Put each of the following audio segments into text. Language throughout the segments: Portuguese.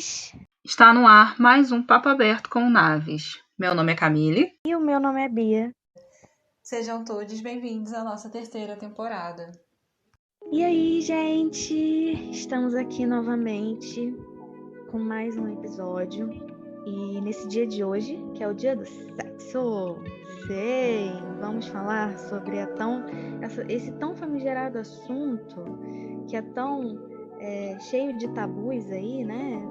ouvintes! Está no ar mais um Papo Aberto com Naves. Meu nome é Camille. E o meu nome é Bia. Sejam todos bem-vindos à nossa terceira temporada. E aí, gente? Estamos aqui novamente com mais um episódio. E nesse dia de hoje, que é o dia do sexo, vamos falar sobre esse tão famigerado assunto que é tão cheio de tabus aí, né?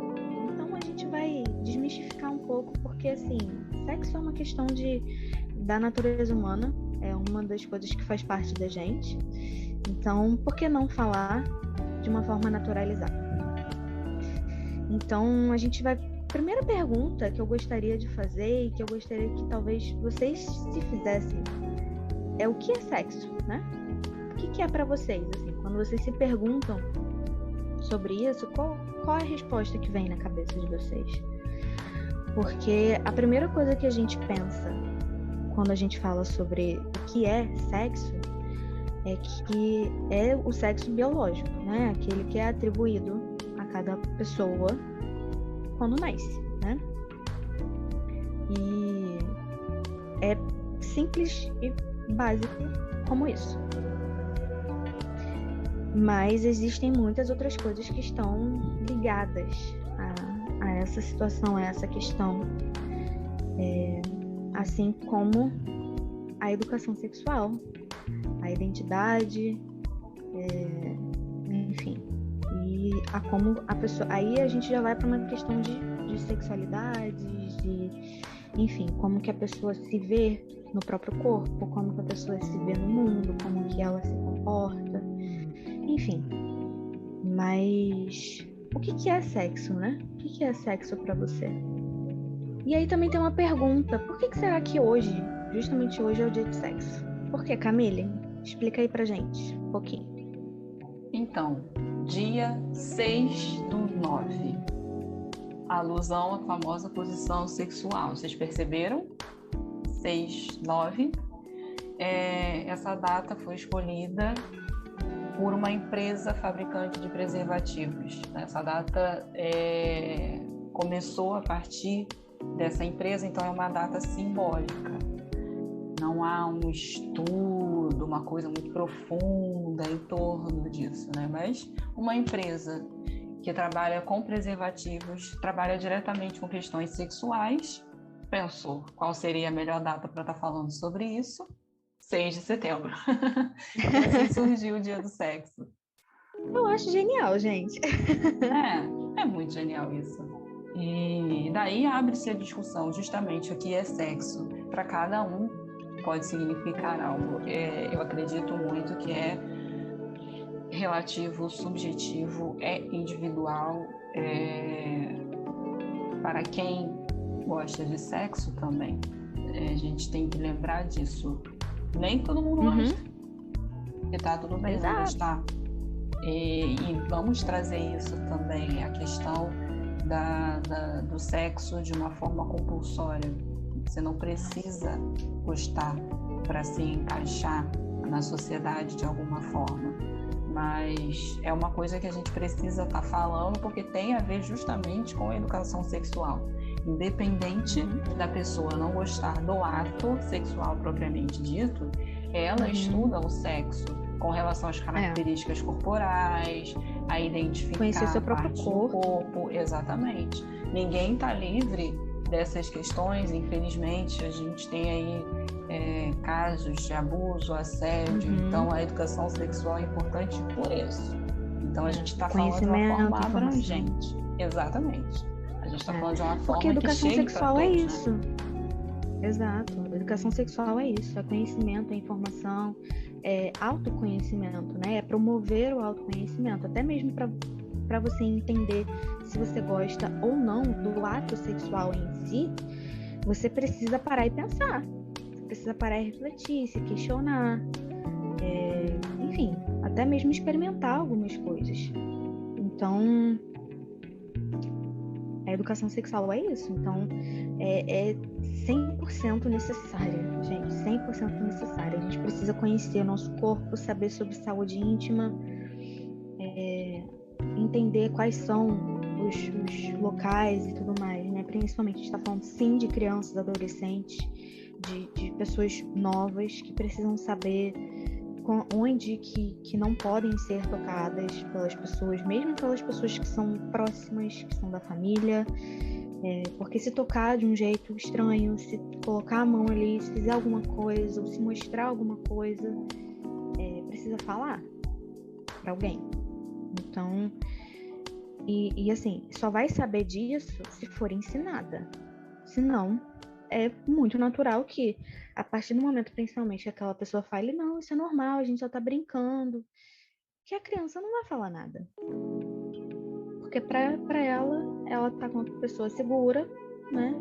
Então a gente vai desmistificar um pouco, porque assim, sexo é uma questão da natureza humana, é uma das coisas que faz parte da gente. Então, por que não falar de uma forma naturalizada? Então, a gente vai... Primeira pergunta que eu gostaria de fazer e que eu gostaria que talvez vocês se fizessem é: o que é sexo, né? O que é para vocês, assim, quando vocês se perguntam sobre isso, qual é a resposta que vem na cabeça de vocês? Porque a primeira coisa que a gente pensa quando a gente fala sobre o que é sexo é que é o sexo biológico, né? Aquele que é atribuído a cada pessoa quando nasce, né? E é simples e básico como isso. Mas existem muitas outras coisas que estão ligadas a essa situação, a essa questão. Assim como a educação sexual, a identidade, enfim. E a como a pessoa... Aí a gente já vai para uma questão de sexualidade, enfim, como que a pessoa se vê no próprio corpo, como que a pessoa se vê no mundo, como que ela se comporta, enfim. Mas o que é sexo, né? O que é sexo para você? E aí também tem uma pergunta: por que será que hoje, justamente hoje, é o dia do sexo? Por que, Camille? Explica aí pra gente um pouquinho. Então, dia 6/9. Alusão à famosa posição sexual. Vocês perceberam? 6/9. Essa data foi escolhida por uma empresa fabricante de preservativos. Essa data começou a partir dessa empresa, então é uma data simbólica. Não há um estudo, uma coisa muito profunda em torno disso, né? Mas uma empresa que trabalha com preservativos, trabalha diretamente com questões sexuais, pensou qual seria a melhor data para estar falando sobre isso? 6 de setembro. E assim surgiu o Dia do Sexo. Eu acho genial, gente. É muito genial isso. E daí abre-se a discussão, justamente o que é sexo. Para cada um pode significar algo. Eu acredito muito que é relativo, subjetivo, é individual. Para quem gosta de sexo também, a gente tem que lembrar disso. Nem todo mundo gosta. E tá tudo bem não gostar. E vamos trazer isso também, a questão do sexo de uma forma compulsória. Você não precisa gostar para se encaixar na sociedade de alguma forma, mas é uma coisa que a gente precisa estar falando, porque tem a ver justamente com a educação sexual. Independente da pessoa não gostar do ato sexual propriamente dito, ela estuda o sexo com relação às características corporais, a identificar conhecer seu próprio corpo. Exatamente. Ninguém está livre dessas questões, infelizmente. A gente tem aí casos de abuso, assédio. Então a educação sexual é importante por isso. Então a gente está falando de uma forma abrangente. Exatamente. A gente está falando de uma forma porque educação sexual todos, é isso, né? Exato. Educação sexual é isso, é conhecimento, é informação, é autoconhecimento, né? É promover o autoconhecimento, até mesmo para você entender se você gosta ou não do ato sexual em si. Você precisa parar e pensar, você precisa parar e refletir, se questionar, enfim, até mesmo experimentar algumas coisas. Então, a educação sexual é isso. Então, é 100% necessária, gente, 100% necessária. A gente precisa conhecer o nosso corpo, saber sobre saúde íntima, entender quais são os locais e tudo mais, né? Principalmente a gente está falando sim de crianças, adolescentes, de pessoas novas que precisam saber onde que não podem ser tocadas pelas pessoas, mesmo pelas pessoas que são próximas, que são da família, porque se tocar de um jeito estranho, se colocar a mão ali, se fizer alguma coisa ou se mostrar alguma coisa, precisa falar para alguém. Então, e assim, só vai saber disso se for ensinada. Senão, é muito natural que, a partir do momento, principalmente, que aquela pessoa fale, não, isso é normal, a gente só tá brincando, que a criança não vai falar nada. Porque pra ela tá com uma pessoa segura, né?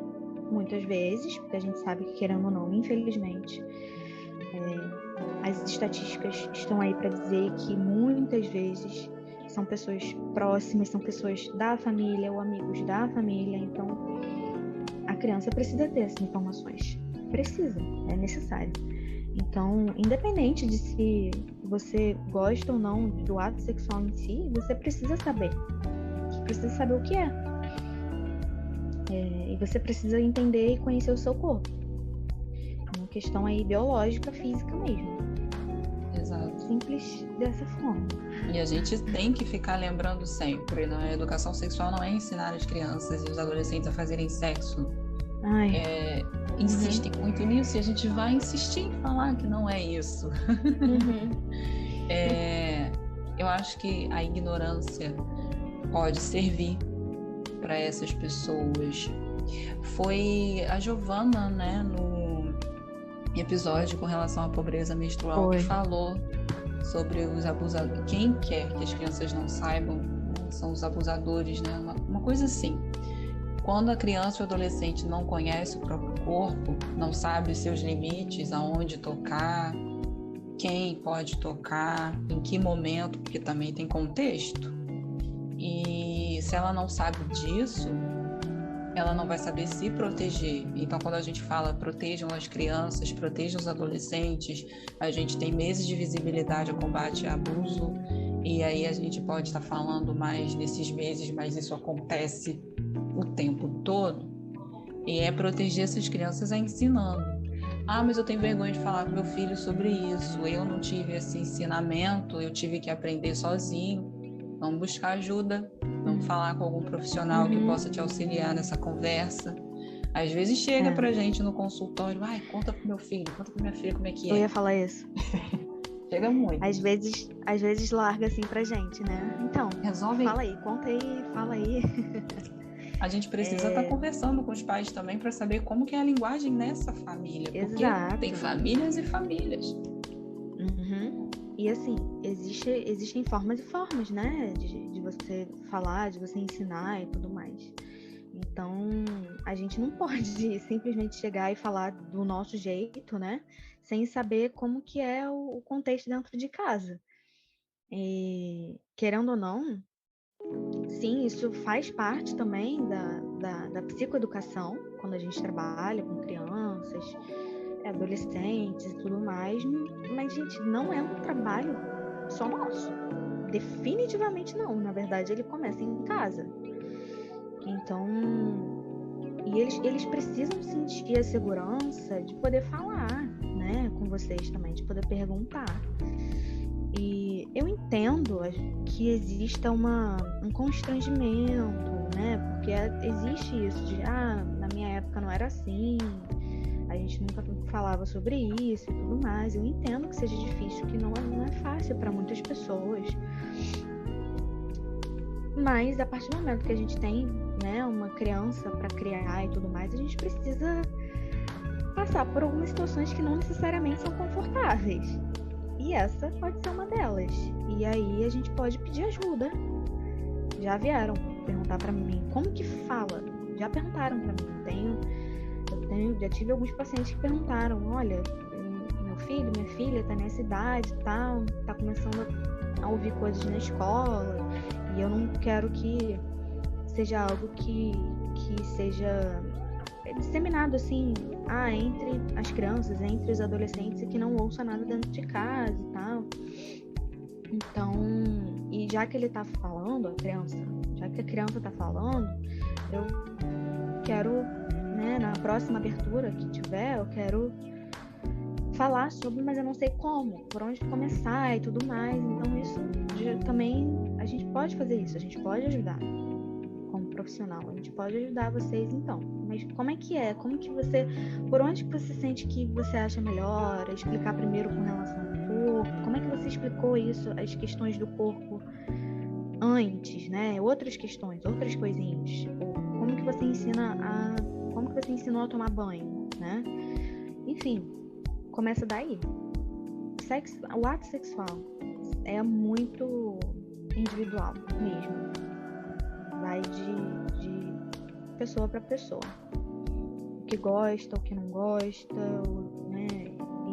Muitas vezes, porque a gente sabe que, querendo ou não, infelizmente, as estatísticas estão aí para dizer que muitas vezes são pessoas próximas, são pessoas da família ou amigos da família, então a criança precisa ter essas informações. Precisa, é necessário. Então, independente de se você gosta ou não do ato sexual em si, você precisa saber. Você precisa saber o que é. E você precisa entender e conhecer o seu corpo. É uma questão aí biológica, física mesmo. Exato. Simples dessa forma. E a gente tem que ficar lembrando sempre, né? A educação sexual não é ensinar as crianças e os adolescentes a fazerem sexo. Insistem muito nisso e a gente vai insistir em falar que não é isso. Eu acho que a ignorância pode servir para essas pessoas. Foi a Giovana, né, no episódio com relação à pobreza menstrual, que falou sobre os abusadores. Quem quer que as crianças não saibam são os abusadores, né? Uma coisa assim. Quando a criança ou adolescente não conhece o próprio corpo, não sabe os seus limites, aonde tocar, quem pode tocar, em que momento, porque também tem contexto. E se ela não sabe disso, ela não vai saber se proteger. Então, quando a gente fala protejam as crianças, protejam os adolescentes, a gente tem meses de visibilidade ao combate a abuso, e aí a gente pode estar falando mais nesses meses, mas isso acontece o tempo todo, e é proteger essas crianças ensinando. Mas eu tenho vergonha de falar com meu filho sobre isso, eu não tive esse ensinamento, eu tive que aprender sozinho. Vamos buscar ajuda, vamos falar com algum profissional que possa te auxiliar nessa conversa. Às vezes chega pra gente no consultório, conta pro meu filho, conta pra minha filha como é que é. Eu ia falar isso. Chega muito. Às vezes larga assim pra gente, né? Então, resolve. Fala aí, conta aí, fala aí. A gente precisa estar conversando com os pais também para saber como que é a linguagem nessa família. Porque tem famílias e famílias. E assim, existem formas e formas, né? De você falar, de você ensinar e tudo mais. Então, a gente não pode simplesmente chegar e falar do nosso jeito, né? Sem saber como que é o contexto dentro de casa. E, querendo ou não, sim, isso faz parte também da psicoeducação, quando a gente trabalha com crianças, adolescentes e tudo mais, mas, gente, não é um trabalho só nosso. Definitivamente não. Na verdade, ele começa em casa. Então, e eles precisam sentir a segurança de poder falar, né, com vocês também, de poder perguntar. E eu entendo que exista um constrangimento, né, porque existe isso de, na minha época não era assim, a gente nunca falava sobre isso e tudo mais. Eu entendo que seja difícil, que não é fácil para muitas pessoas. Mas a partir do momento que a gente tem, né, uma criança para criar e tudo mais, a gente precisa passar por algumas situações que não necessariamente são confortáveis. E essa pode ser uma delas. E aí a gente pode pedir ajuda. Já vieram perguntar para mim como que fala. Já perguntaram para mim. Já tive alguns pacientes que perguntaram: olha, meu filho, minha filha tá nessa idade e tal, tá começando a ouvir coisas na escola, e eu não quero que seja algo que seja disseminado assim, entre as crianças, entre os adolescentes, e que não ouça nada dentro de casa e tal. Então, e já que ele tá falando, a criança já que a criança está falando, eu quero, né, na próxima abertura que tiver, eu quero falar sobre, mas eu não sei como, por onde começar e tudo mais. Então isso também, a gente pode fazer isso, a gente pode ajudar como profissional, a gente pode ajudar vocês então. Mas como é que é? Como que você, por onde que você sente que você acha melhor? Explicar primeiro com relação ao corpo, como é que você explicou isso, as questões do corpo antes, né? Outras questões, outras coisinhas, tipo, como que você ensinou a tomar banho, né? Enfim, começa daí. O ato sexual é muito individual mesmo. Vai de pessoa para pessoa. O que gosta, o que não gosta, né?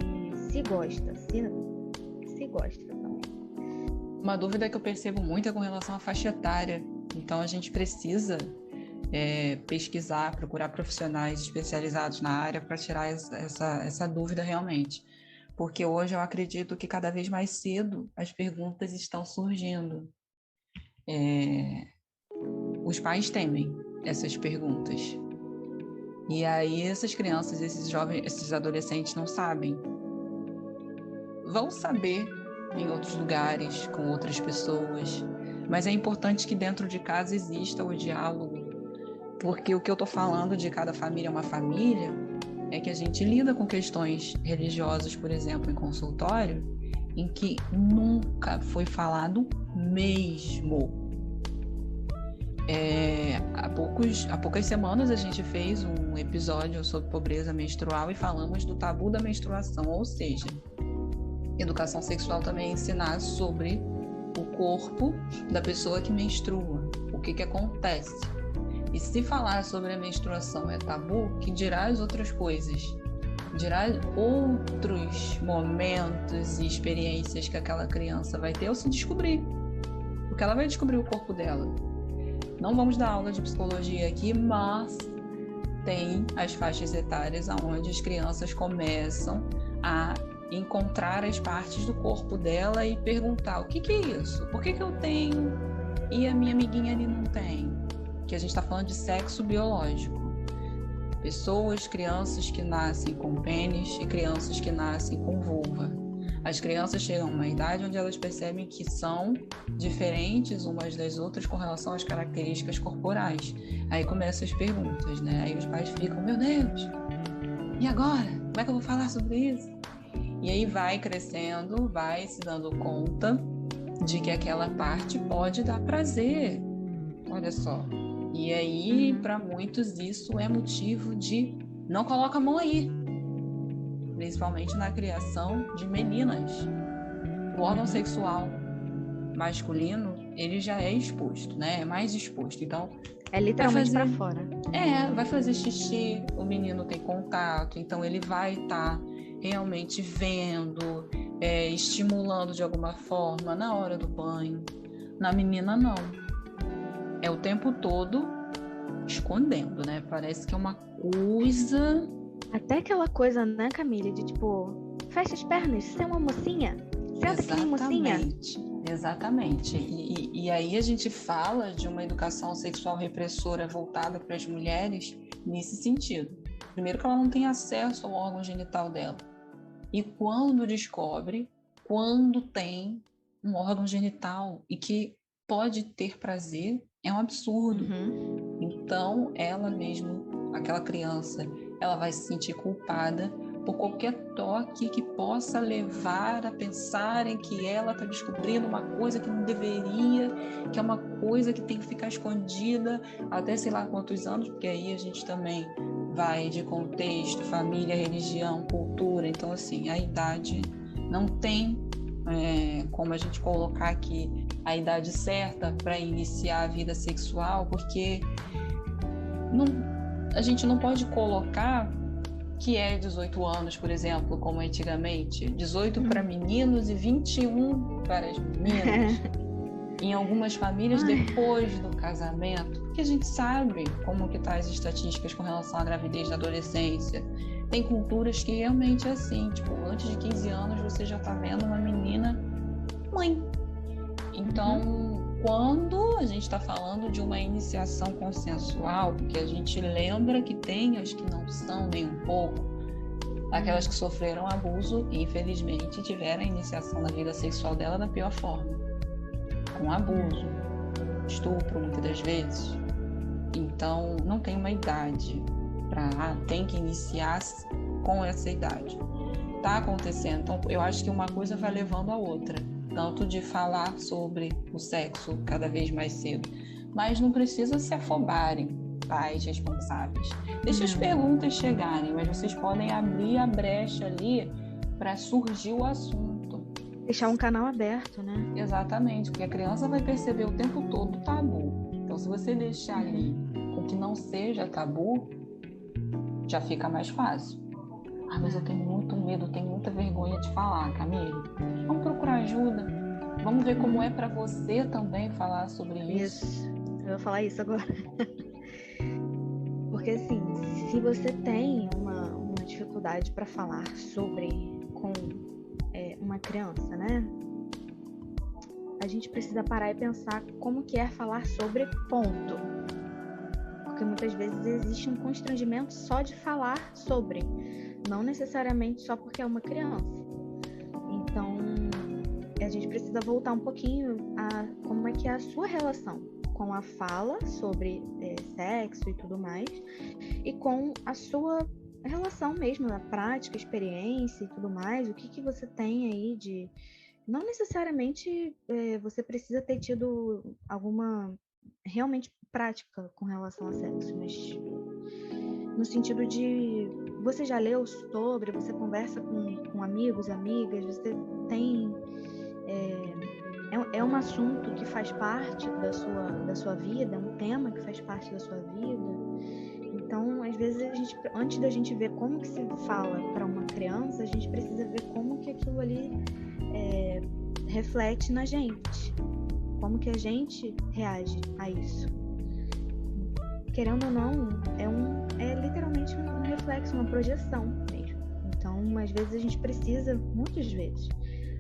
E se gosta, se gosta também. Uma dúvida que eu percebo muito é com relação à faixa etária. Então a gente precisa pesquisar, procurar profissionais especializados na área para tirar essa dúvida realmente. Porque hoje eu acredito que cada vez mais cedo as perguntas estão surgindo. Os pais temem essas perguntas. E aí essas crianças, esses jovens, esses adolescentes não sabem. Vão saber em outros lugares, com outras pessoas. Mas é importante que dentro de casa exista o diálogo. Porque o que eu estou falando de cada família é uma família, é que a gente lida com questões religiosas, por exemplo, em consultório, em que nunca foi falado mesmo. Há poucas semanas a gente fez um episódio sobre pobreza menstrual e falamos do tabu da menstruação, ou seja, educação sexual também é ensinar sobre o corpo da pessoa que menstrua, o que acontece. E se falar sobre a menstruação é tabu, que dirá as outras coisas? Dirá outros momentos e experiências que aquela criança vai ter ao se descobrir. Porque ela vai descobrir o corpo dela. Não vamos dar aula de psicologia aqui, mas tem as faixas etárias onde as crianças começam a encontrar as partes do corpo dela e perguntar: o que é isso? Por que eu tenho e a minha amiguinha ali não tem? Que a gente está falando de sexo biológico. Pessoas, crianças que nascem com pênis e crianças que nascem com vulva. As crianças chegam a uma idade onde elas percebem que são diferentes umas das outras com relação às características corporais. Aí começam as perguntas, né? Aí os pais ficam: meu Deus, e agora? Como é que eu vou falar sobre isso? E aí vai crescendo, vai se dando conta de que aquela parte pode dar prazer. Olha só. E aí, para muitos, isso é motivo de não coloca a mão aí. Principalmente na criação de meninas. O órgão sexual masculino, ele já é exposto, né? É mais exposto. Então, é literalmente para fora. Vai fazer xixi, o menino tem contato, então ele vai estar realmente vendo, estimulando de alguma forma na hora do banho. Na menina, não. É o tempo todo escondendo, né? Parece que é uma coisa... Até aquela coisa, né, Camille? De tipo, fecha as pernas, você é uma mocinha? Senta que nem mocinha. Exatamente. E aí a gente fala de uma educação sexual repressora voltada para as mulheres nesse sentido. Primeiro que ela não tem acesso ao órgão genital dela. E quando descobre, quando tem um órgão genital e que pode ter prazer, é um absurdo. Então, ela mesmo, aquela criança, ela vai se sentir culpada por qualquer toque que possa levar a pensar em que ela está descobrindo uma coisa que não deveria, que é uma coisa que tem que ficar escondida até sei lá quantos anos, porque aí a gente também vai de contexto, família, religião, cultura. Então, assim, a idade não tem como a gente colocar aqui a idade certa para iniciar a vida sexual, porque a gente não pode colocar que é 18 anos, por exemplo, como antigamente, 18 para meninos e 21 para as meninas. Em algumas famílias, depois do casamento, porque a gente sabe como que tá as estatísticas com relação à gravidez na adolescência. Tem culturas que realmente é assim, tipo, antes de 15 anos você já tá vendo uma menina mãe. Então, quando a gente está falando de uma iniciação consensual, porque a gente lembra que tem as que não são nem um pouco, aquelas que sofreram abuso e infelizmente tiveram a iniciação da vida sexual dela da pior forma, com abuso, estupro muitas das vezes. Então não tem uma idade tem que iniciar com essa idade. Tá acontecendo, então eu acho que uma coisa vai levando a outra, tanto de falar sobre o sexo cada vez mais cedo, mas não precisa se afobarem, pais responsáveis. Deixa as perguntas chegarem, mas vocês podem abrir a brecha ali para surgir o assunto. Deixar um canal aberto, né? Exatamente, porque a criança vai perceber o tempo todo o tabu. Então, se você deixar ali com que não seja tabu, já fica mais fácil. Ah, mas eu tenho muito medo, tenho muita vergonha de falar, Camille. Vamos procurar ajuda. Vamos ver como é para você também falar sobre isso. Eu vou falar isso agora. Porque assim, se você tem uma dificuldade para falar sobre com uma criança, né? A gente precisa parar e pensar como que é falar sobre ponto. Porque muitas vezes existe um constrangimento só de falar sobre, não necessariamente só porque é uma criança. Então, a gente precisa voltar um pouquinho a como é que é a sua relação com a fala sobre sexo e tudo mais, e com a sua relação mesmo, a prática, experiência e tudo mais, o que você tem aí de... Não necessariamente você precisa ter tido alguma realmente prática com relação a sexo, mas no sentido de você já leu sobre, você conversa com amigos, amigas, você tem... É um assunto que faz parte da sua vida, é um tema que faz parte da sua vida. Então, às vezes, antes da gente ver como que se fala para uma criança, a gente precisa ver como que aquilo ali reflete na gente. Como que a gente reage a isso. Querendo ou não, é literalmente um reflexo, uma projeção mesmo. Então, às vezes, a gente precisa, muitas vezes,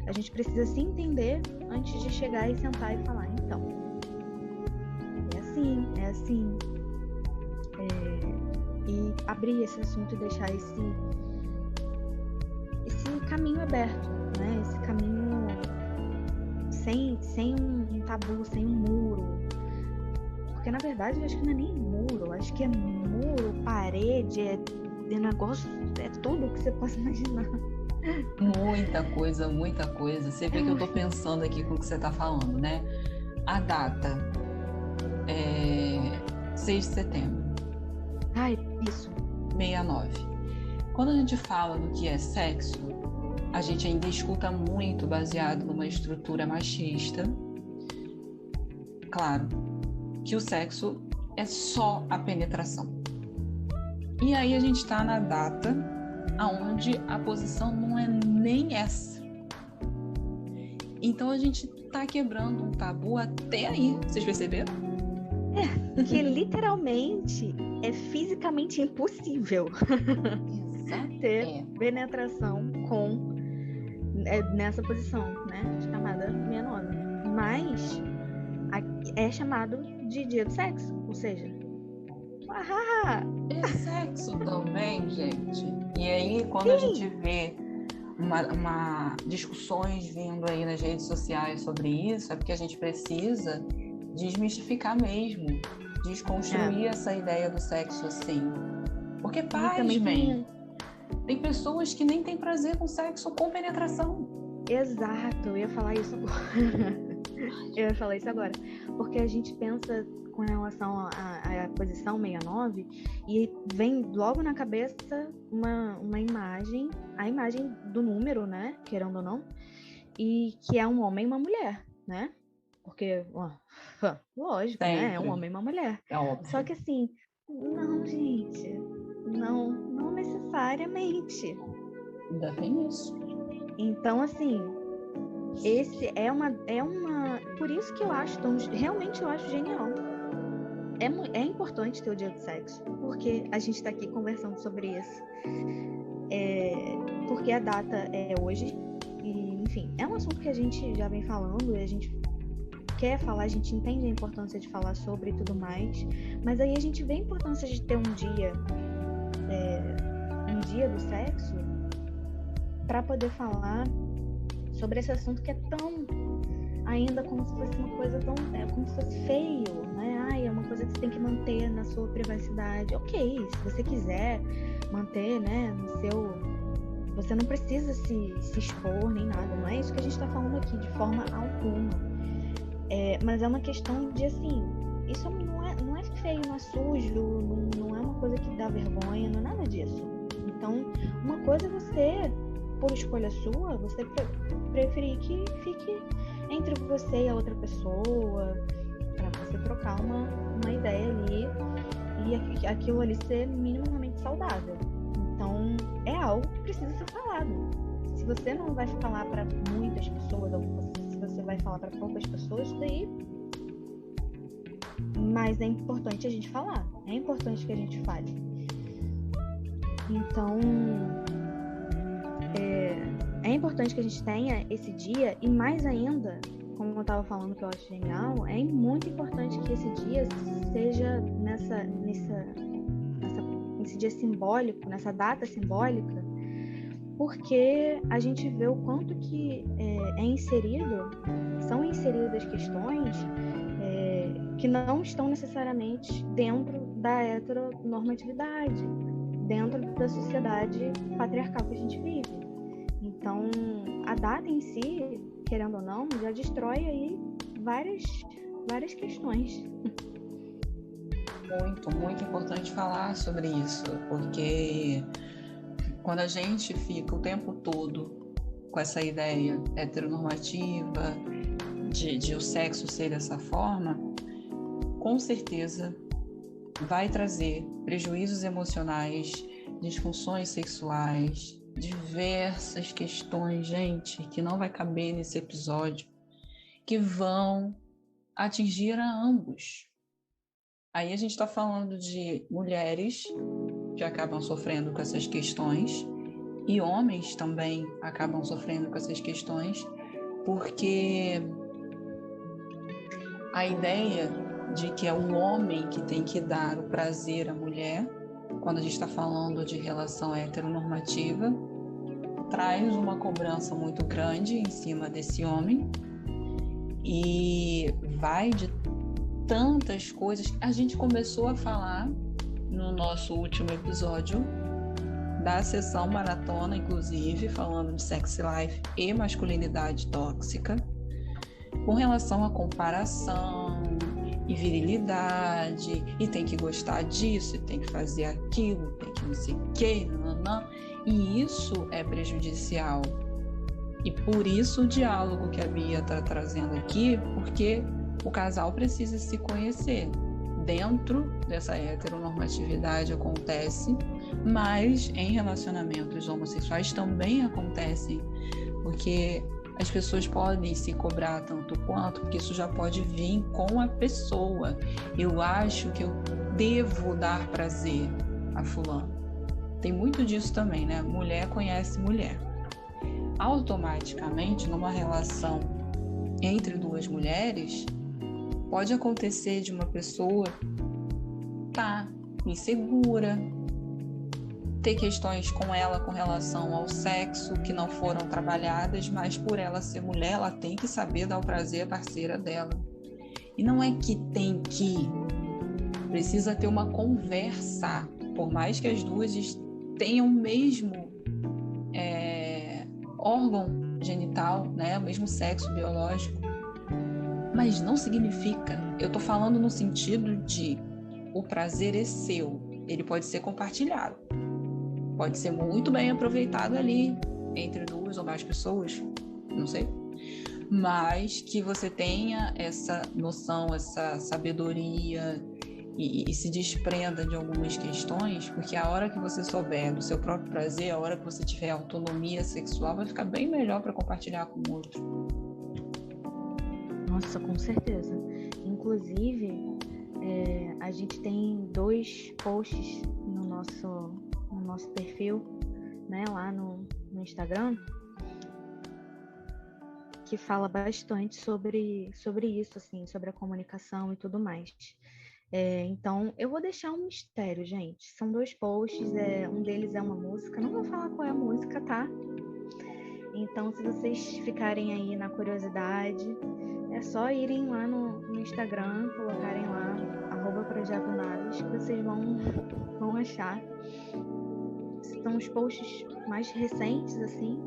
a gente precisa se entender antes de chegar e sentar e falar, então, é assim. E abrir esse assunto e deixar esse caminho aberto, né? Esse caminho sem um tabu, sem um muro. Porque, na verdade, eu acho que não é nem muro, acho que é muro, parede, é negócio, é tudo que você possa imaginar. Muita coisa. Você vê que eu tô pensando aqui com o que você tá falando, né? A data é 6 de setembro. Ai, isso. 69. Quando a gente fala do que é sexo, a gente ainda escuta muito baseado numa estrutura machista. Claro que o sexo é só a penetração. E aí a gente tá na data onde a posição não é nem essa. Então a gente tá quebrando um tabu até aí. Vocês perceberam? Que literalmente é fisicamente impossível ter penetração nessa posição, né? Chamada 69. Mas é chamado de dia do sexo, ou seja, é sexo também, gente. E aí, quando a gente vê discussões vindo aí nas redes sociais sobre isso, é porque a gente precisa desmistificar mesmo, desconstruir essa ideia do sexo assim. Porque tem pessoas que nem têm prazer com sexo com penetração. Exato, eu ia falar isso agora. Porque a gente pensa com relação à posição 69 e vem logo na cabeça uma imagem, a imagem do número, né, querendo ou não, e que é um homem e uma mulher, né? Porque, lógico, sempre, né? É um homem e uma mulher. É óbvio. Só que assim, não, gente, não necessariamente. Ainda tem isso. Então, assim, esse é uma... Por isso que eu acho, realmente eu acho genial. É importante ter o dia do sexo, porque a gente tá aqui conversando sobre isso. Porque a data é hoje, e, enfim, é um assunto que a gente já vem falando, e a gente quer falar, a gente entende a importância de falar sobre e tudo mais, mas aí a gente vê a importância de ter um dia do sexo para poder falar sobre esse assunto que é tão ainda como se fosse uma coisa tão como se fosse feio, né? Ai, é uma coisa que você tem que manter na sua privacidade. Ok, se você quiser manter, né, no seu, você não precisa se expor nem nada, não é isso que a gente está falando aqui de forma alguma. Mas é uma questão de assim, isso não é feio, não é sujo, não é uma coisa que dá vergonha, não é nada disso. Então, uma coisa é você, por escolha sua, você preferir que fique entre você e a outra pessoa, para você trocar uma ideia ali e aquilo ali ser minimamente saudável. Então, é algo que precisa ser falado. Se você não vai falar para muitas pessoas, ou se você vai falar para poucas pessoas, daí. Mas é importante a gente falar. É importante que a gente fale. Então, é importante que a gente tenha esse dia, e mais ainda, como eu estava falando que eu acho genial, é muito importante que esse dia seja nesse dia simbólico, nessa data simbólica, porque a gente vê o quanto que são inseridas questões que não estão necessariamente dentro da heteronormatividade, dentro da sociedade patriarcal que a gente vive. Então, a data em si, querendo ou não, já destrói aí várias questões. Muito, muito importante falar sobre isso, porque quando a gente fica o tempo todo com essa ideia heteronormativa de o sexo ser dessa forma, com certeza vai trazer prejuízos emocionais, disfunções sexuais, diversas questões, gente, que não vai caber nesse episódio, que vão atingir a ambos. Aí a gente está falando de mulheres que acabam sofrendo com essas questões e homens também acabam sofrendo com essas questões, porque a ideia de que é o homem que tem que dar o prazer à mulher, quando a gente está falando de relação heteronormativa, traz uma cobrança muito grande em cima desse homem e vai de tantas coisas. A gente começou a falar no nosso último episódio da sessão maratona, inclusive, falando de sex life e masculinidade tóxica, com relação à comparação e virilidade, e tem que gostar disso, e tem que fazer aquilo, tem que não sei o quê, e isso é prejudicial. E por isso o diálogo que a Bia está trazendo aqui, porque o casal precisa se conhecer. Dentro dessa heteronormatividade acontece, mas em relacionamentos homossexuais também acontecem, porque as pessoas podem se cobrar tanto quanto, porque isso já pode vir com a pessoa. Eu acho que eu devo dar prazer a fulano. Tem muito disso também, né? Mulher conhece mulher. Automaticamente, numa relação entre duas mulheres, pode acontecer de uma pessoa estar insegura, ter questões com ela com relação ao sexo que não foram trabalhadas, mas por ela ser mulher, ela tem que saber dar o prazer à parceira dela. E não é que tem que, precisa ter uma conversa, por mais que as duas tenham o mesmo órgão genital, né, o mesmo sexo biológico, mas não significa, eu tô falando no sentido de o prazer é seu, ele pode ser compartilhado. Pode ser muito bem aproveitado ali entre duas ou mais pessoas, não sei. Mas que você tenha essa noção, essa sabedoria e se desprenda de algumas questões, porque a hora que você souber do seu próprio prazer, a hora que você tiver autonomia sexual, vai ficar bem melhor para compartilhar com o outro. Nossa, com certeza. Inclusive, a gente tem 2 posts no nosso perfil, né, lá no Instagram, que fala bastante sobre isso, assim, sobre a comunicação e tudo mais. Então, eu vou deixar um mistério, gente. São 2 posts, um deles é uma música. Não vou falar qual é a música, tá? Então, se vocês ficarem aí na curiosidade, é só irem lá no Instagram, colocarem lá, @Projeto Naves, que vocês vão achar. São os posts mais recentes, assim.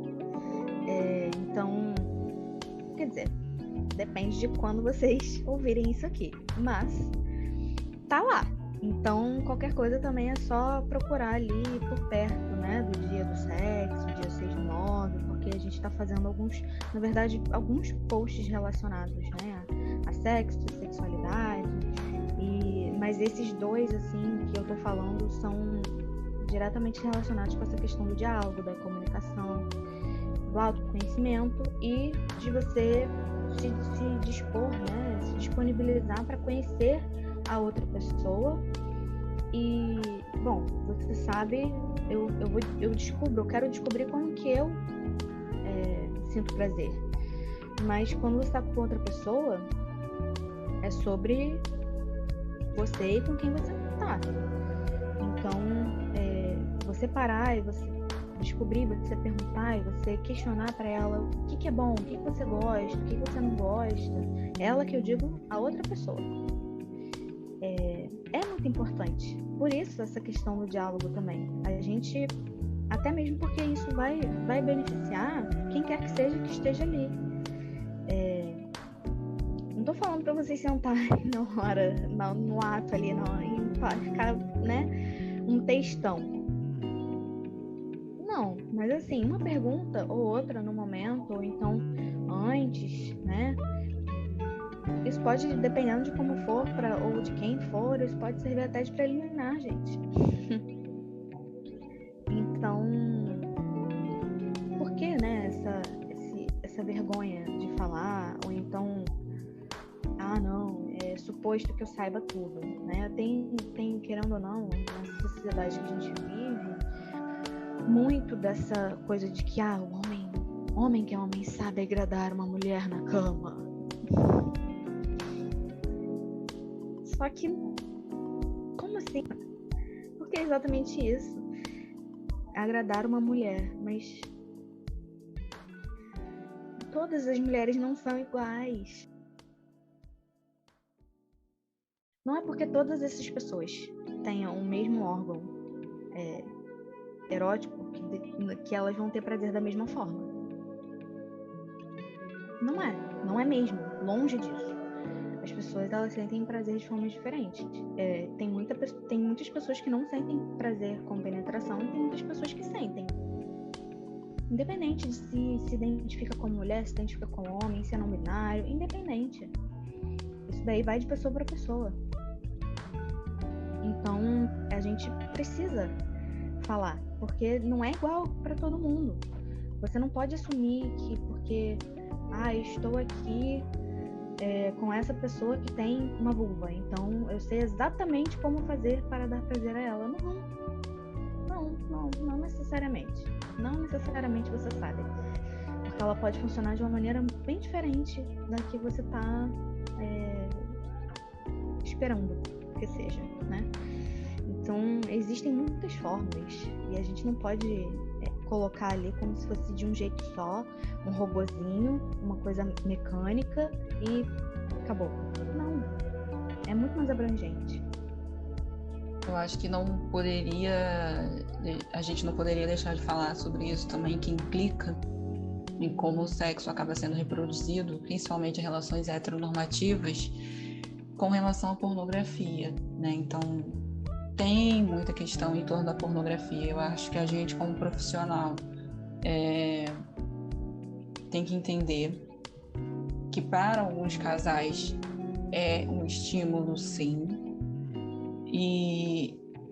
Então, quer dizer, depende de quando vocês ouvirem isso aqui. Mas tá lá. Então, qualquer coisa também é só procurar ali por perto, né? Do dia do sexo, dia 6/9, porque a gente tá fazendo alguns posts relacionados, né? A sexo, sexualidade. Mas esses 2, assim, que eu tô falando são diretamente relacionados com essa questão do diálogo, da comunicação, do autoconhecimento e de você se dispor, né? Se disponibilizar para conhecer a outra pessoa. E, bom, você sabe, eu quero descobrir como que eu sinto prazer. Mas quando você está com outra pessoa, é sobre você e com quem você está. Então, você parar e você descobrir, você perguntar e você questionar para ela o que é bom, o que você gosta, o que você não gosta. Ela, que eu digo, a outra pessoa. É muito importante. Por isso, essa questão do diálogo também. A gente, até mesmo porque isso vai beneficiar quem quer que seja que esteja ali. Não tô falando para vocês sentarem na hora, no ato ali, e ficar, né, um textão. Não, mas assim, uma pergunta ou outra no momento, ou então antes, né? Isso pode, dependendo de como for, ou de quem for, isso pode servir até de preliminar, gente. Então, por que, né, essa vergonha de falar, ou então, não, é suposto que eu saiba tudo, né? Tem, querendo ou não, na sociedade que a gente vive, muito dessa coisa de que, o homem que é homem sabe agradar uma mulher na cama. Só que, como assim? Porque é exatamente isso. Agradar uma mulher, mas todas as mulheres não são iguais. Não é porque todas essas pessoas tenham o mesmo órgão erótico que elas vão ter prazer da mesma forma. Não é mesmo, longe disso. As pessoas, elas sentem prazer de formas diferentes. Tem muitas pessoas que não sentem prazer com penetração e tem muitas pessoas que sentem. Independente de se identifica como mulher, se identifica como homem, se é não binário, independente. Isso daí vai de pessoa para pessoa. Então, a gente precisa falar, porque não é igual para todo mundo. Você não pode assumir que porque estou aqui com essa pessoa que tem uma vulva, então eu sei exatamente como fazer para dar prazer a ela. Não necessariamente. Não necessariamente você sabe. Porque ela pode funcionar de uma maneira bem diferente da que você está esperando que seja, né? Então, existem muitas formas e a gente não pode colocar ali como se fosse de um jeito só, um robozinho, uma coisa mecânica e acabou. Não, é muito mais abrangente. Eu acho que a gente não poderia deixar de falar sobre isso também, que implica em como o sexo acaba sendo reproduzido, principalmente em relações heteronormativas, com relação à pornografia, né? Então, tem muita questão em torno da pornografia. Eu acho que a gente, como profissional, tem que entender que para alguns casais é um estímulo, sim,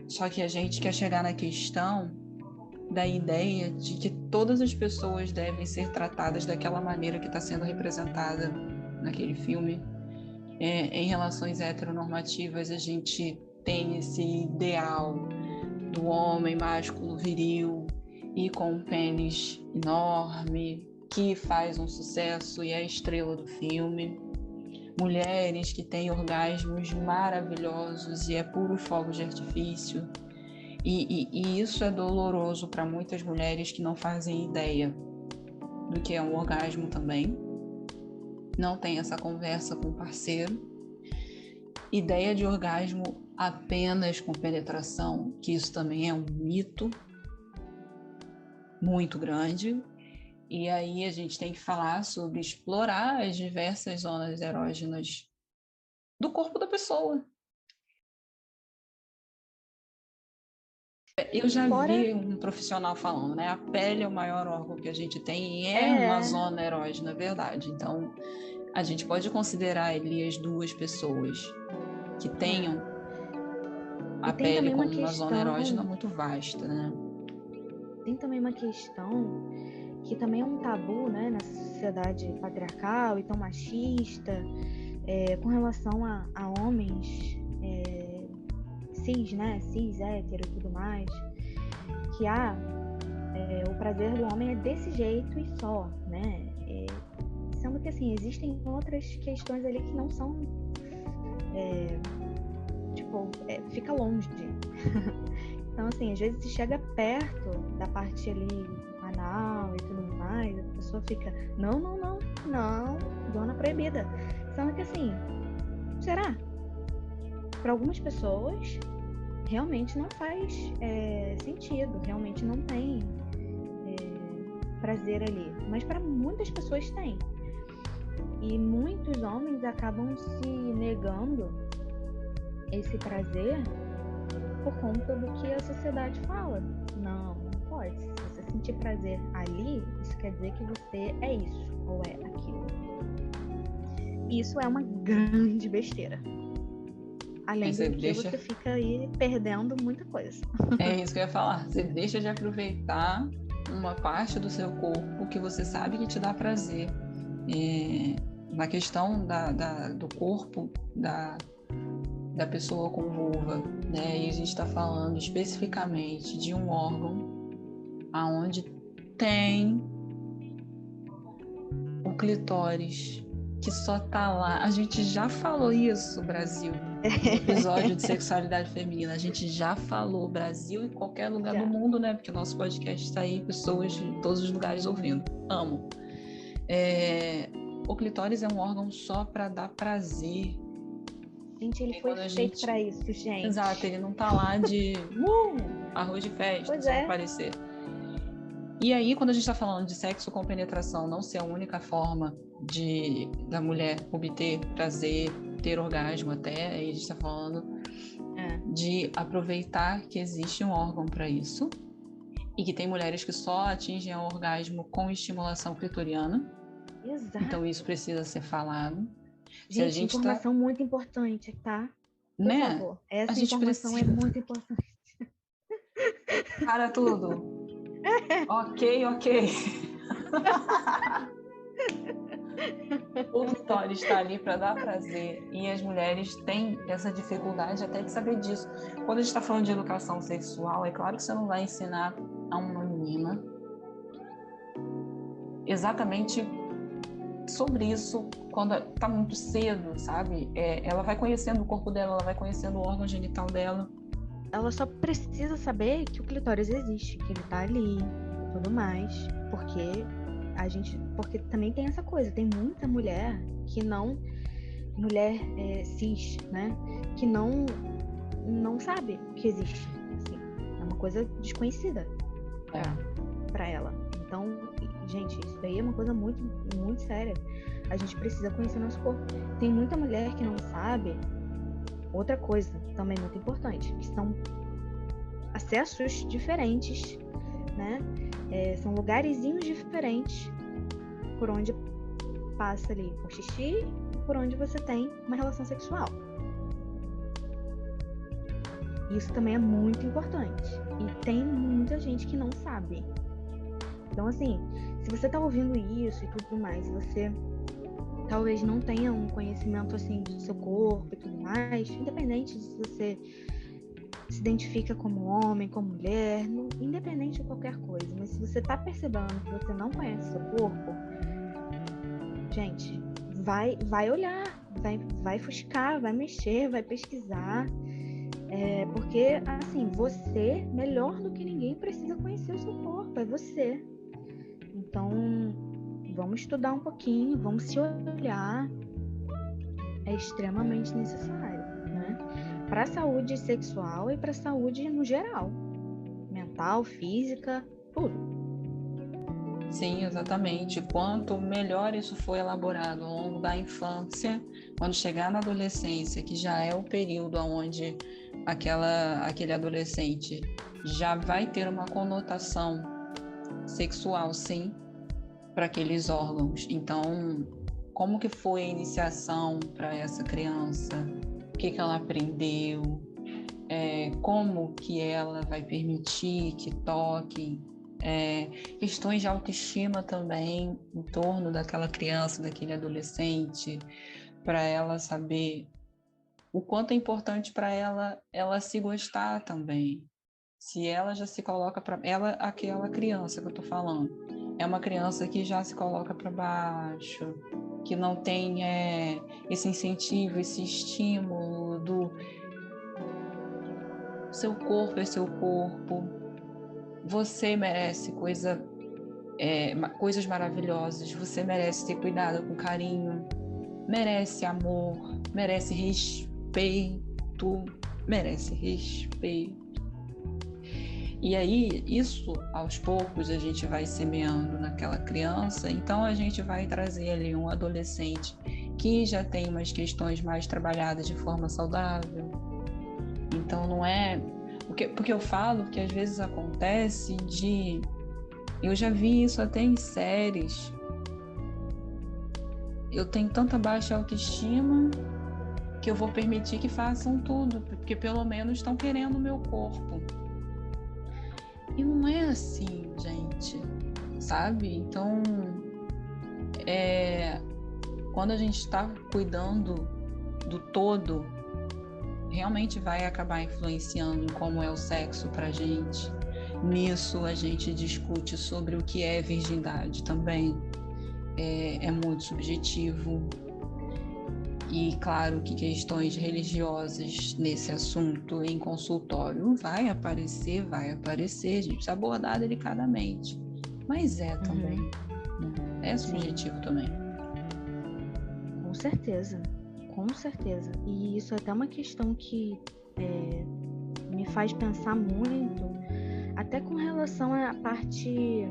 só que a gente quer chegar na questão da ideia de que todas as pessoas devem ser tratadas daquela maneira que está sendo representada naquele filme. Em relações heteronormativas, a gente tem esse ideal do homem másculo, viril e com um pênis enorme, que faz um sucesso e é a estrela do filme. Mulheres que têm orgasmos maravilhosos e é puro fogo de artifício. E isso é doloroso para muitas mulheres que não fazem ideia do que é um orgasmo também. Não tem essa conversa com o parceiro. Ideia de orgasmo apenas com penetração, que isso também é um mito muito grande. E aí a gente tem que falar sobre explorar as diversas zonas erógenas do corpo da pessoa. Eu já vi um profissional falando, né? A pele é o maior órgão que a gente tem e é uma zona erógena, é verdade. Então, a gente pode considerar ali as duas pessoas que tenham a pele como uma zona erógena muito vasta, né? Tem também uma questão que também é um tabu, né, nessa sociedade patriarcal e tão machista, com relação a homens cis, né, cis, hétero e tudo mais, que o prazer do homem é desse jeito e só, né, sendo que, assim, existem outras questões ali que não são, fica longe. Então, assim, às vezes se chega perto da parte ali anal e tudo mais, a pessoa fica, não, zona proibida. Sendo que, assim, será? Para algumas pessoas, realmente não faz sentido, realmente não tem prazer ali. Mas para muitas pessoas tem. E muitos homens acabam se negando esse prazer por conta do que a sociedade fala. Não pode. Se você sentir prazer ali, isso quer dizer que você é isso ou é aquilo. Isso é uma grande besteira. Além do que você fica aí perdendo muita coisa. É isso que eu ia falar. Você deixa de aproveitar uma parte do seu corpo que você sabe que te dá prazer. Na questão do corpo da pessoa com vulva, né? E a gente está falando especificamente de um órgão aonde tem o clitóris, que só tá lá. A gente já falou isso, Brasil, no episódio de sexualidade feminina. A gente já falou, Brasil e qualquer lugar do mundo, né? Porque o nosso podcast está aí, pessoas de todos os lugares ouvindo. Amo. O clitóris é um órgão só para dar prazer. Gente, ele foi feito para isso, gente. Exato, ele não tá lá de arroz de festa, só aparecer. E aí, quando a gente tá falando de sexo com penetração não ser a única forma da mulher obter prazer, ter orgasmo até, aí a gente tá falando de aproveitar que existe um órgão para isso e que tem mulheres que só atingem o orgasmo com estimulação clitoriana. Exato. Então isso precisa ser falado. Gente, informação muito importante, tá? Por favor. Essa informação é muito importante. Para tudo. Ok. O clitóris está ali para dar prazer e as mulheres têm essa dificuldade até de saber disso. Quando a gente está falando de educação sexual, é claro que você não vai ensinar a uma menina exatamente sobre isso quando está muito cedo, sabe? Ela vai conhecendo o corpo dela, ela vai conhecendo o órgão genital dela. Ela só precisa saber que o clitóris existe, que ele tá ali, tudo mais, porque também tem essa coisa, tem muita mulher que não, mulher cis, né, que não sabe que existe, assim, é uma coisa desconhecida para ela. Então, gente, isso daí é uma coisa muito, muito séria. A gente precisa conhecer nosso corpo. Tem muita mulher que não sabe. Outra coisa também muito importante, que são acessos diferentes, né? São lugarzinhos diferentes por onde passa ali o xixi e por onde você tem uma relação sexual. Isso também é muito importante. E tem muita gente que não sabe. Então, assim, se você tá ouvindo isso e tudo mais, você talvez não tenha um conhecimento, assim, do seu corpo e tudo mais, independente de se você se identifica como homem, como mulher, independente de qualquer coisa. Mas se você tá percebendo que você não conhece seu corpo, gente, vai olhar, vai fuxicar, vai mexer, vai pesquisar. Porque, assim, você, melhor do que ninguém, precisa conhecer o seu corpo, é você. Então, vamos estudar um pouquinho, vamos se olhar. É extremamente necessário, né? Para a saúde sexual e para a saúde no geral. Mental, física, tudo. Sim, exatamente. Quanto melhor isso for elaborado ao longo da infância, quando chegar na adolescência, que já é o período onde aquele adolescente já vai ter uma conotação sexual, sim, para aqueles órgãos. Então, como que foi a iniciação para essa criança? O que ela aprendeu? Como que ela vai permitir que toque? Questões de autoestima também em torno daquela criança, daquele adolescente, para ela saber o quanto é importante para ela se gostar também. Se ela já se coloca para ela, aquela criança que eu tô falando, é uma criança que já se coloca para baixo, que não tem esse incentivo, esse estímulo do seu corpo é seu corpo, você merece coisas maravilhosas, você merece ter cuidado com carinho, merece amor, merece respeito. E aí, isso, aos poucos, a gente vai semeando naquela criança, então a gente vai trazer ali um adolescente que já tem umas questões mais trabalhadas de forma saudável. Então, não é... Porque eu falo que às vezes acontece de... Eu já vi isso até em séries. Eu tenho tanta baixa autoestima que eu vou permitir que façam tudo, porque pelo menos estão querendo o meu corpo. E não é assim, gente, sabe? Então, quando a gente está cuidando do todo, realmente vai acabar influenciando em como é o sexo pra gente. Nisso a gente discute sobre o que é virgindade também. É muito subjetivo. E claro que questões religiosas nesse assunto em consultório vai aparecer, a gente precisa abordar delicadamente. Mas também, né? É subjetivo também. Com certeza. E isso é até uma questão que me faz pensar muito, até com relação à parte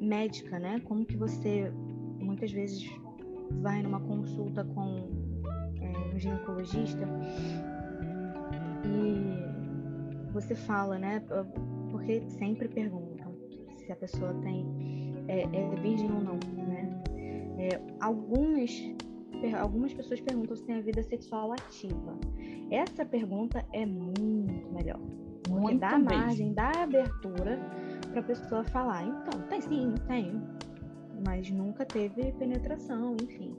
médica, né? Como que você muitas vezes vai numa consulta com um ginecologista e você fala, né? Porque sempre perguntam se a pessoa é virgem ou não, né? Algumas pessoas perguntam se tem a vida sexual ativa. Essa pergunta é muito melhor, porque dá margem, dá abertura para a pessoa falar, então, tem sim, tenho, mas nunca teve penetração, enfim.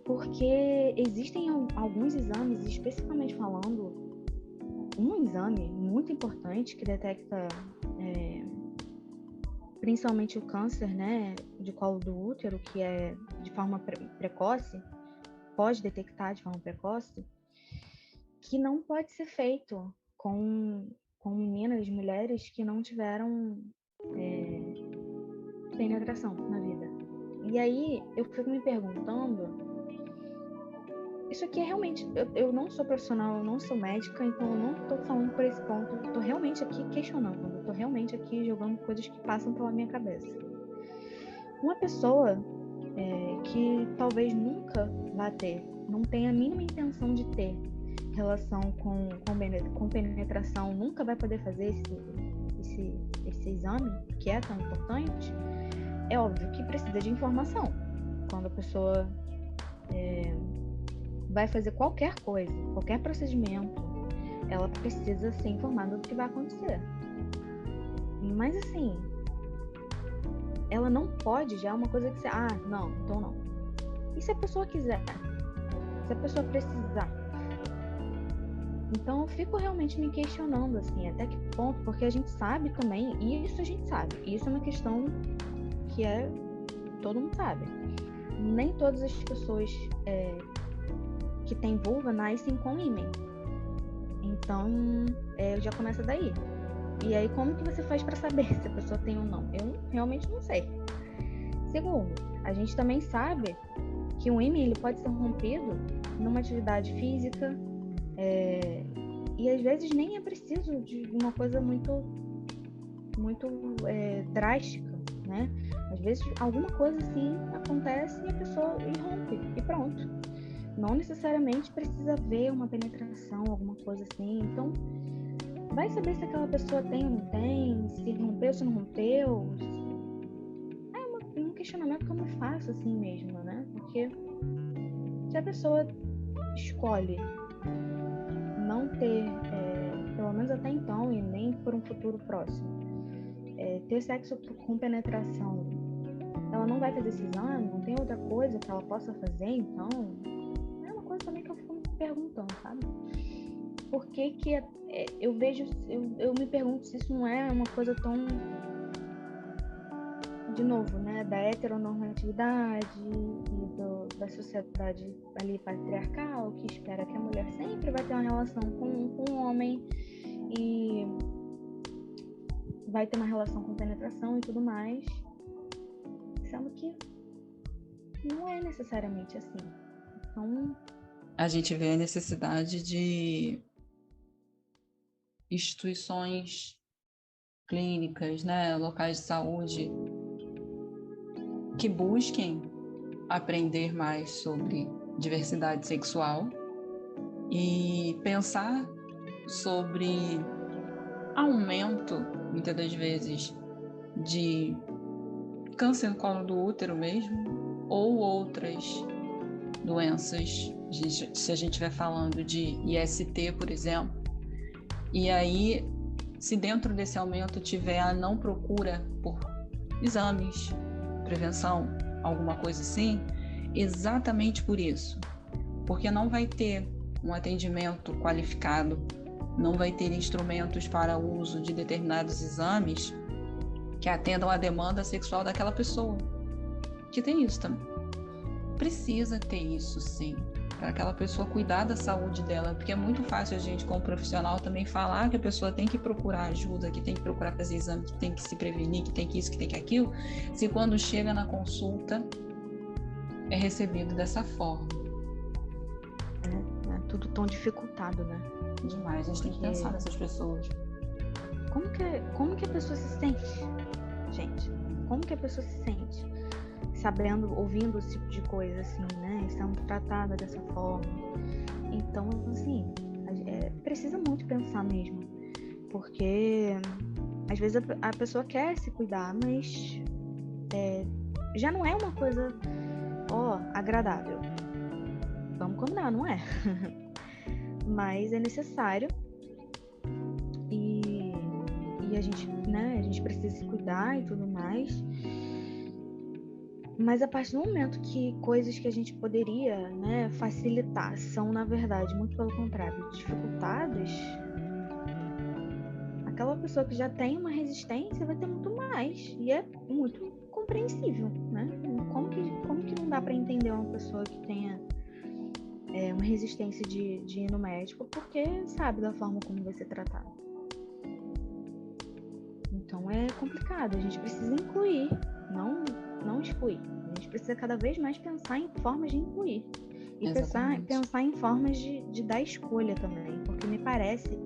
Porque existem alguns exames, especificamente falando, um exame muito importante que detecta principalmente o câncer, né, de colo do útero, que é de forma precoce, pode detectar de forma precoce, que não pode ser feito com meninas, mulheres que não tiveram penetração na vida. E aí eu fico me perguntando, isso aqui é realmente, eu não sou profissional, eu não sou médica, então eu não estou falando por esse ponto, eu estou realmente aqui questionando, eu estou realmente aqui jogando coisas que passam pela minha cabeça. Uma pessoa que talvez nunca vá ter, não tenha a mínima intenção de ter relação com penetração, nunca vai poder fazer esse exame, que é tão importante. É óbvio que precisa de informação. Quando a pessoa vai fazer qualquer coisa, qualquer procedimento, ela precisa ser informada do que vai acontecer. Mas assim, ela não pode, já é uma coisa que você... não, então não. E se a pessoa quiser? Se a pessoa precisar? Então eu fico realmente me questionando, assim, até que ponto, porque a gente sabe também, e isso a gente sabe, e isso é uma questão que todo mundo sabe. Nem todas as pessoas que têm vulva nascem com ímã. Então, já começa daí. E aí, como que você faz para saber se a pessoa tem ou não? Eu realmente não sei. Segundo, a gente também sabe que o ímã ele pode ser rompido numa atividade física, e às vezes nem é preciso de uma coisa muito drástica, né? Às vezes alguma coisa assim acontece e a pessoa irrompe e pronto. Não necessariamente precisa ver uma penetração, alguma coisa assim. Então, vai saber se aquela pessoa tem ou não tem, se rompeu, se não rompeu. É um questionamento que eu me faço assim mesmo, né? Porque se a pessoa escolhe não ter, pelo menos até então, e nem por um futuro próximo, ter sexo com penetração, ela não vai fazer esse exame, não tem outra coisa que ela possa fazer, então é uma coisa também que eu fico me perguntando, sabe? Por que eu me pergunto se isso não é uma coisa tão, de novo, né, da heteronormatividade e da sociedade ali patriarcal, que espera que a mulher sempre vai ter uma relação com o homem e vai ter uma relação com penetração e tudo mais, sendo que não é necessariamente assim. Então, a gente vê a necessidade de instituições clínicas, né, locais de saúde que busquem aprender mais sobre diversidade sexual e pensar sobre aumento, muitas das vezes, de câncer no colo do útero mesmo, ou outras doenças, se a gente estiver falando de IST, por exemplo. E aí, se dentro desse aumento tiver a não procura por exames, prevenção, alguma coisa assim, exatamente por isso. Porque não vai ter um atendimento qualificado, não vai ter instrumentos para o uso de determinados exames que atendam à demanda sexual daquela pessoa. Que tem isso também. Precisa ter isso, sim, para aquela pessoa cuidar da saúde dela, porque é muito fácil a gente, como profissional, também falar que a pessoa tem que procurar ajuda, que tem que procurar fazer exame, que tem que se prevenir, que tem que isso, que tem que aquilo, se quando chega na consulta é recebido dessa forma. É tudo tão dificultado, né? Demais, a gente tem que pensar nessas pessoas. Como que a pessoa se sente, gente? Como que a pessoa se sente sabendo, ouvindo esse tipo de coisa, assim, né? Sendo tratada dessa forma. Então, assim, precisa muito pensar mesmo. Porque, às vezes, a pessoa quer se cuidar, mas já não é uma coisa, agradável. Vamos combinar, não é? Mas é necessário. E a gente precisa se cuidar e tudo mais. Mas a partir do momento que coisas que a gente poderia, né, facilitar são, na verdade, muito pelo contrário, dificultadas, aquela pessoa que já tem uma resistência vai ter muito mais. E é muito compreensível, né? Como que não dá para entender uma pessoa que tenha uma resistência de ir no médico porque sabe da forma como vai ser tratado? Então é complicado, a gente precisa incluir, não excluir. A gente precisa cada vez mais pensar em formas de incluir. E pensar em formas de dar escolha também. Porque me parece,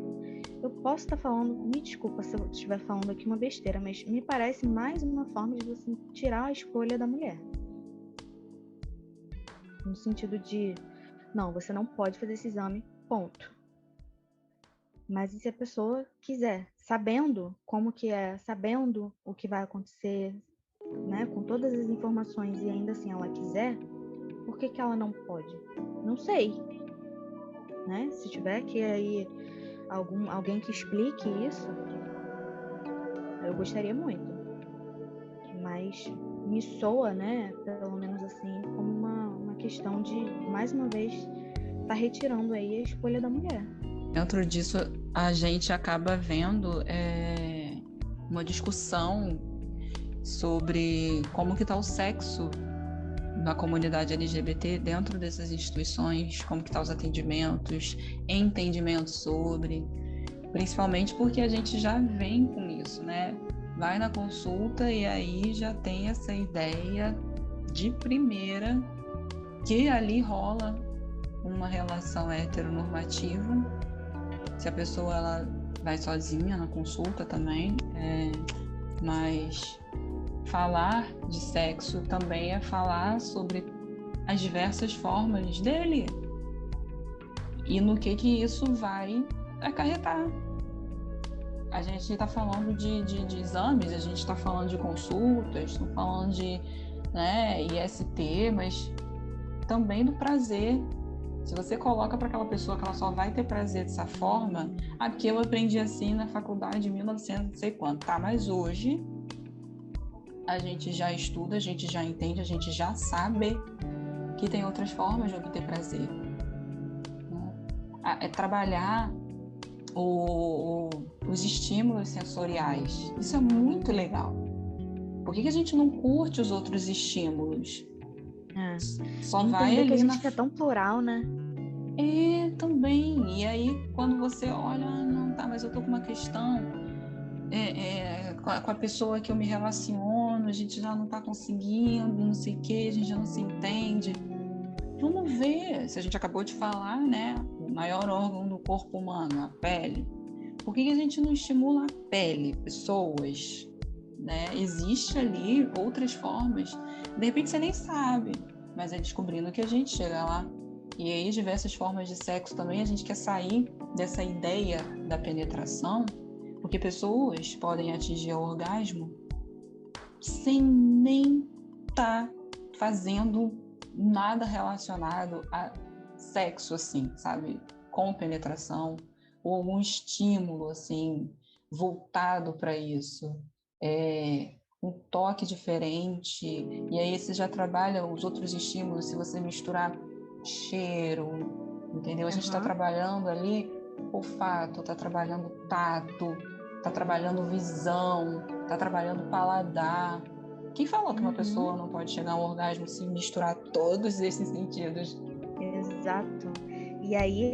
eu posso estar falando, me desculpa se eu estiver falando aqui uma besteira, mas me parece mais uma forma de você tirar a escolha da mulher. No sentido de, não, você não pode fazer esse exame, ponto. Mas e se a pessoa quiser, sabendo como que é, sabendo o que vai acontecer, né, com todas as informações, e ainda assim ela quiser, por que ela não pode? Não sei, né? Se tiver que aí alguém que explique isso, eu gostaria muito. Mas me soa, né, pelo menos assim, como uma questão de, mais uma vez, tá retirando aí a escolha da mulher. dentro disso a gente acaba vendo uma discussão sobre como que está o sexo na comunidade LGBT dentro dessas instituições, como que estão os atendimentos, entendimento sobre, principalmente porque a gente já vem com isso, né? Vai na consulta e aí já tem essa ideia de primeira que ali rola uma relação heteronormativa. Se a pessoa ela vai sozinha na consulta também, mas falar de sexo também é falar sobre as diversas formas dele e no que isso vai acarretar. A gente está falando de exames, a gente está falando de consultas, estamos falando de IST, mas também do prazer. Se você coloca para aquela pessoa que ela só vai ter prazer dessa forma, porque eu aprendi assim na faculdade em 1900, não sei quanto, tá? Mas hoje a gente já estuda, a gente já entende, a gente já sabe que tem outras formas de obter prazer. É trabalhar os estímulos sensoriais. Isso é muito legal. Por que a gente não curte os outros estímulos? Só entender vai ali que a gente é tão plural, né? Também. E aí, quando você olha, não, tá, mas eu tô com uma questão com a pessoa que eu me relaciono, a gente já não tá conseguindo, não sei o que, a gente já não se entende. Vamos ver, se a gente acabou de falar, né, o maior órgão do corpo humano, a pele. Por que a gente não estimula a pele, pessoas? Né? Existe ali outras formas. De repente você nem sabe, mas é descobrindo que a gente chega lá. E aí diversas formas de sexo também, a gente quer sair dessa ideia da penetração, porque pessoas podem atingir o orgasmo sem nem estar fazendo nada relacionado a sexo, assim, sabe? Com penetração, ou algum estímulo, assim, voltado para isso. Um toque diferente, e aí você já trabalha os outros estímulos, se você misturar cheiro, entendeu? A gente está trabalhando ali olfato, está trabalhando tato, está trabalhando visão, está trabalhando paladar. Quem falou que uma pessoa não pode chegar a um orgasmo se misturar todos esses sentidos? Exato. E aí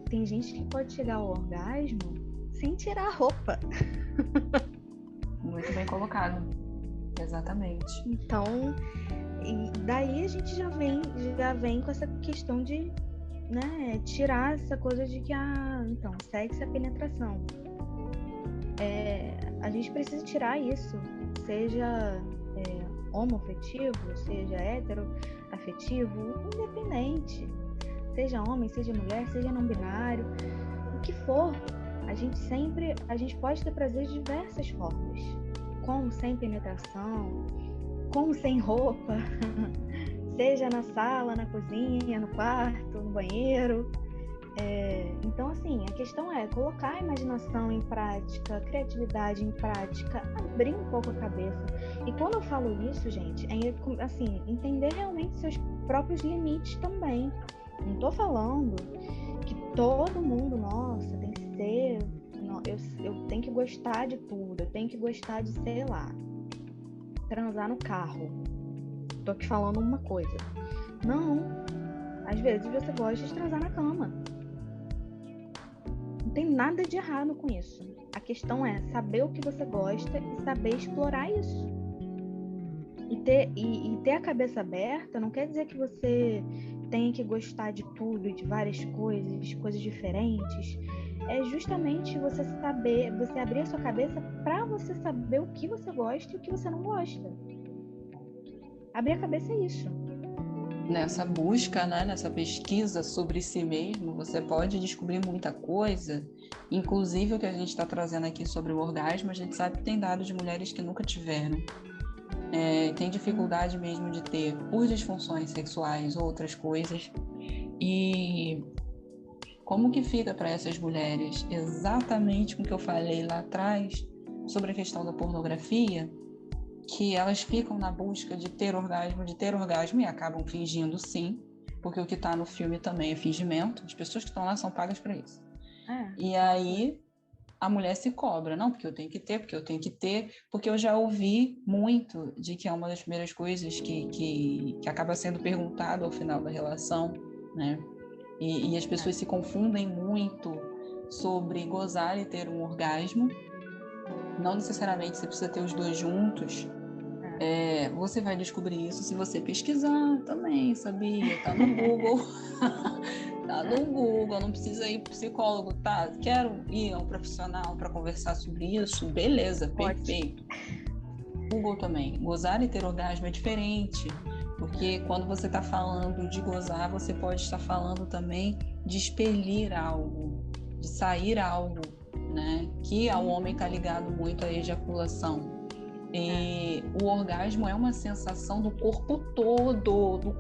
tem gente que pode chegar ao orgasmo sem tirar a roupa. Muito bem colocado. Exatamente. Então, e daí a gente já vem com essa questão de, né, tirar essa coisa de que então, sexo é penetração. A gente precisa tirar isso, seja homoafetivo, seja heteroafetivo, independente, seja homem, seja mulher, seja não binário, o que for, a gente pode ter prazer de diversas formas, como sem penetração, como sem roupa, seja na sala, na cozinha, no quarto, no banheiro. Então, assim, a questão é colocar a imaginação em prática, a criatividade em prática, abrir um pouco a cabeça. E quando eu falo isso, gente, é assim, entender realmente seus próprios limites também. Não tô falando que todo mundo, nossa, tem que ser... Eu tenho que gostar de tudo, eu tenho que gostar de, sei lá, transar no carro. Tô aqui falando uma coisa. Não. Às vezes você gosta de transar na cama. Não tem nada de errado com isso. A questão é saber o que você gosta e saber explorar isso. E ter a cabeça aberta não quer dizer que você tenha que gostar de tudo e de várias coisas diferentes. É justamente você abrir a sua cabeça para você saber o que você gosta e o que você não gosta. Abrir a cabeça é isso. Nessa busca, né, nessa pesquisa sobre si mesmo, você pode descobrir muita coisa, inclusive o que a gente está trazendo aqui sobre o orgasmo, a gente sabe que tem dados de mulheres que nunca tiveram. Tem dificuldade mesmo de ter por disfunções sexuais ou outras coisas. E como que fica para essas mulheres? Exatamente com o que eu falei lá atrás sobre a questão da pornografia, que elas ficam na busca de ter orgasmo e acabam fingindo sim, porque o que está no filme também é fingimento, as pessoas que estão lá são pagas para isso. E aí a mulher se cobra, não, porque eu tenho que ter, porque eu já ouvi muito de que é uma das primeiras coisas que acaba sendo perguntado ao final da relação, né? E as pessoas se confundem muito sobre gozar e ter um orgasmo. Não necessariamente você precisa ter os dois juntos. Você vai descobrir isso se você pesquisar também, sabia? Tá no Google. Tá no Google, não precisa ir pro psicólogo, tá? Quero ir a um profissional para conversar sobre isso? Beleza, perfeito. Google também. Gozar e ter orgasmo é diferente, porque quando você está falando de gozar, você pode estar falando também de expelir algo, de sair algo, né? Que ao homem está ligado muito à ejaculação. E o orgasmo é uma sensação do corpo todo,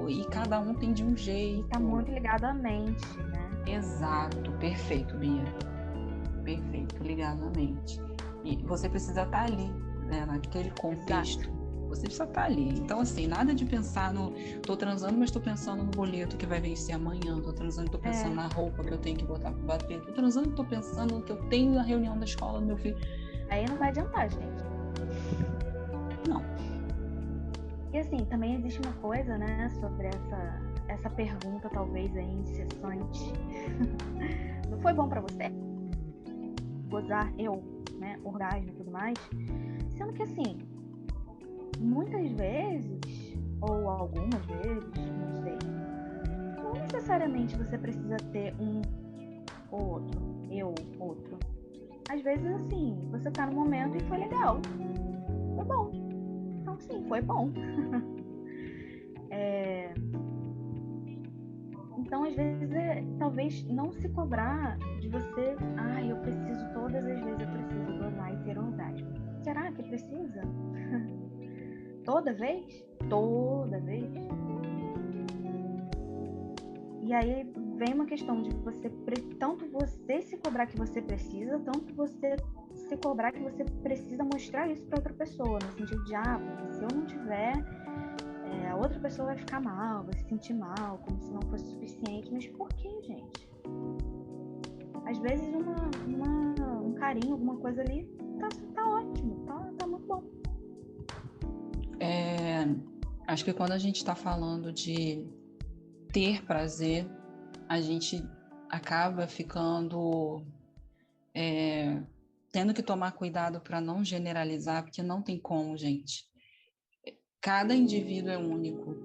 e cada um tem de um jeito. Está muito ligado à mente, né? Exato, perfeito, Bia. Perfeito, ligado à mente. E você precisa estar ali, né, naquele contexto. Exato. Você precisa estar ali. Então, assim, nada de pensar no... Tô transando, mas tô pensando no boleto que vai vencer amanhã. Tô transando, tô pensando na roupa que eu tenho que botar pra bater. Tô transando, tô pensando no que eu tenho na reunião da escola do meu filho. Aí não vai adiantar, gente. Não. E assim, também existe uma coisa, né, sobre essa pergunta, talvez, aí, incessante. Não foi bom pra você gozar, né, orgasmo e tudo mais? Sendo que, assim, muitas vezes, ou algumas vezes, não sei, não necessariamente você precisa ter um ou outro, outro. Às vezes, assim, você tá no momento e foi legal. Foi bom. Então, sim, foi bom. Então, às vezes, talvez não se cobrar de você... eu preciso, todas as vezes eu preciso gozar e ter um orgasmo. Será que precisa? Toda vez? Toda vez? E aí vem uma questão de você, tanto você se cobrar que você precisa, tanto você se cobrar que você precisa mostrar isso para outra pessoa, no sentido de, se eu não tiver, a outra pessoa vai ficar mal, vai se sentir mal, como se não fosse suficiente. Mas por que, gente? Às vezes um carinho, alguma coisa ali, tá ótimo, tá muito bom. Acho que quando a gente está falando de ter prazer, a gente acaba ficando tendo que tomar cuidado para não generalizar, porque não tem como, gente. Cada indivíduo é único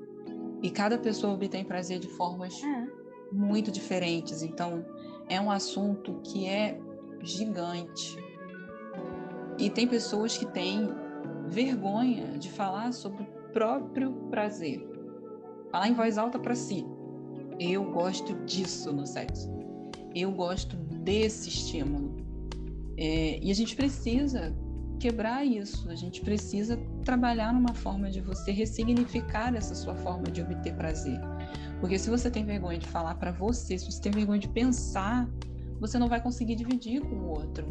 e cada pessoa obtém prazer de formas muito diferentes. Então, é um assunto que é gigante. E tem pessoas que têm vergonha de falar sobre o próprio prazer. Falar em voz alta para si. Eu gosto disso no sexo. Eu gosto desse estímulo. E a gente precisa quebrar isso. A gente precisa trabalhar numa forma de você ressignificar essa sua forma de obter prazer. Porque se você tem vergonha de falar para você, se você tem vergonha de pensar, você não vai conseguir dividir com o outro.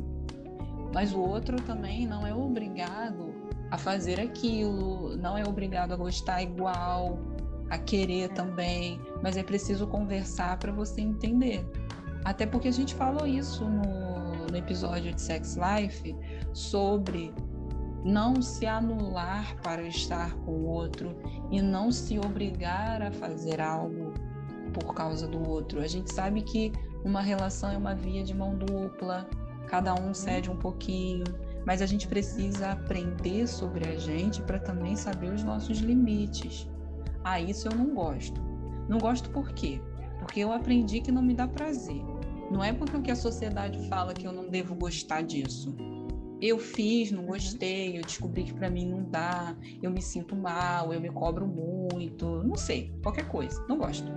Mas o outro também não é obrigado a fazer aquilo, não é obrigado a gostar igual, a querer também, mas é preciso conversar para você entender. Até porque a gente falou isso no episódio de Sex Life, sobre não se anular para estar com o outro e não se obrigar a fazer algo por causa do outro. A gente sabe que uma relação é uma via de mão dupla, cada um cede um pouquinho, mas a gente precisa aprender sobre a gente para também saber os nossos limites. Isso eu não gosto. Não gosto por quê? Porque eu aprendi que não me dá prazer. Não é porque o que a sociedade fala que eu não devo gostar disso. Eu fiz, não gostei, eu descobri que para mim não dá, eu me sinto mal, eu me cobro muito, não sei, qualquer coisa, não gosto.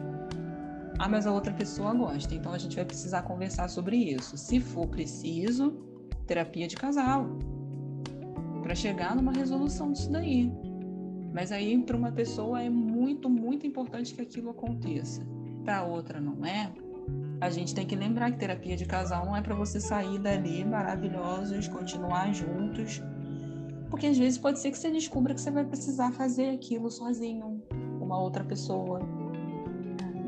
Mas a outra pessoa gosta, então a gente vai precisar conversar sobre isso. Se for preciso, terapia de casal, para chegar numa resolução disso daí. Mas aí, para uma pessoa, é muito, muito importante que aquilo aconteça. Para a outra, não é? A gente tem que lembrar que terapia de casal não é para você sair dali maravilhosos, continuar juntos. Porque às vezes pode ser que você descubra que você vai precisar fazer aquilo sozinho, com uma outra pessoa,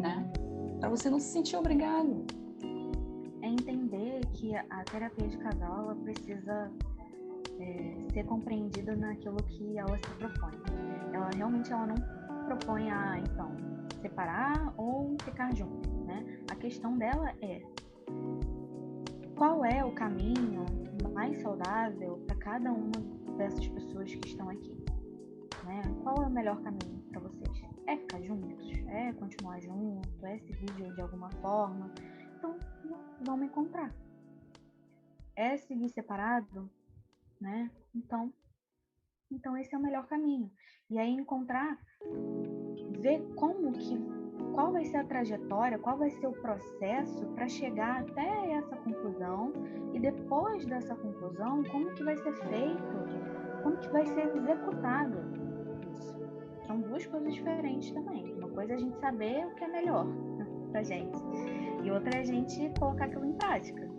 né? Para você não se sentir obrigado. entender que a terapia de casal ela precisa ser compreendida naquilo que ela se propõe. Ela realmente não propõe então separar ou ficar junto, né? A questão dela é qual é o caminho mais saudável para cada uma dessas pessoas que estão aqui, né? Qual é o melhor caminho para vocês? É ficar juntos? É continuar junto? É se dividir de alguma forma? Então, vamos encontrar. É seguir separado, né? Então esse é o melhor caminho. E aí encontrar, ver qual vai ser a trajetória, qual vai ser o processo para chegar até essa conclusão, e depois dessa conclusão, como que vai ser feito, como que vai ser executado isso. São duas coisas diferentes também. Uma coisa é a gente saber o que é melhor pra gente, e outra é a gente colocar aquilo em prática.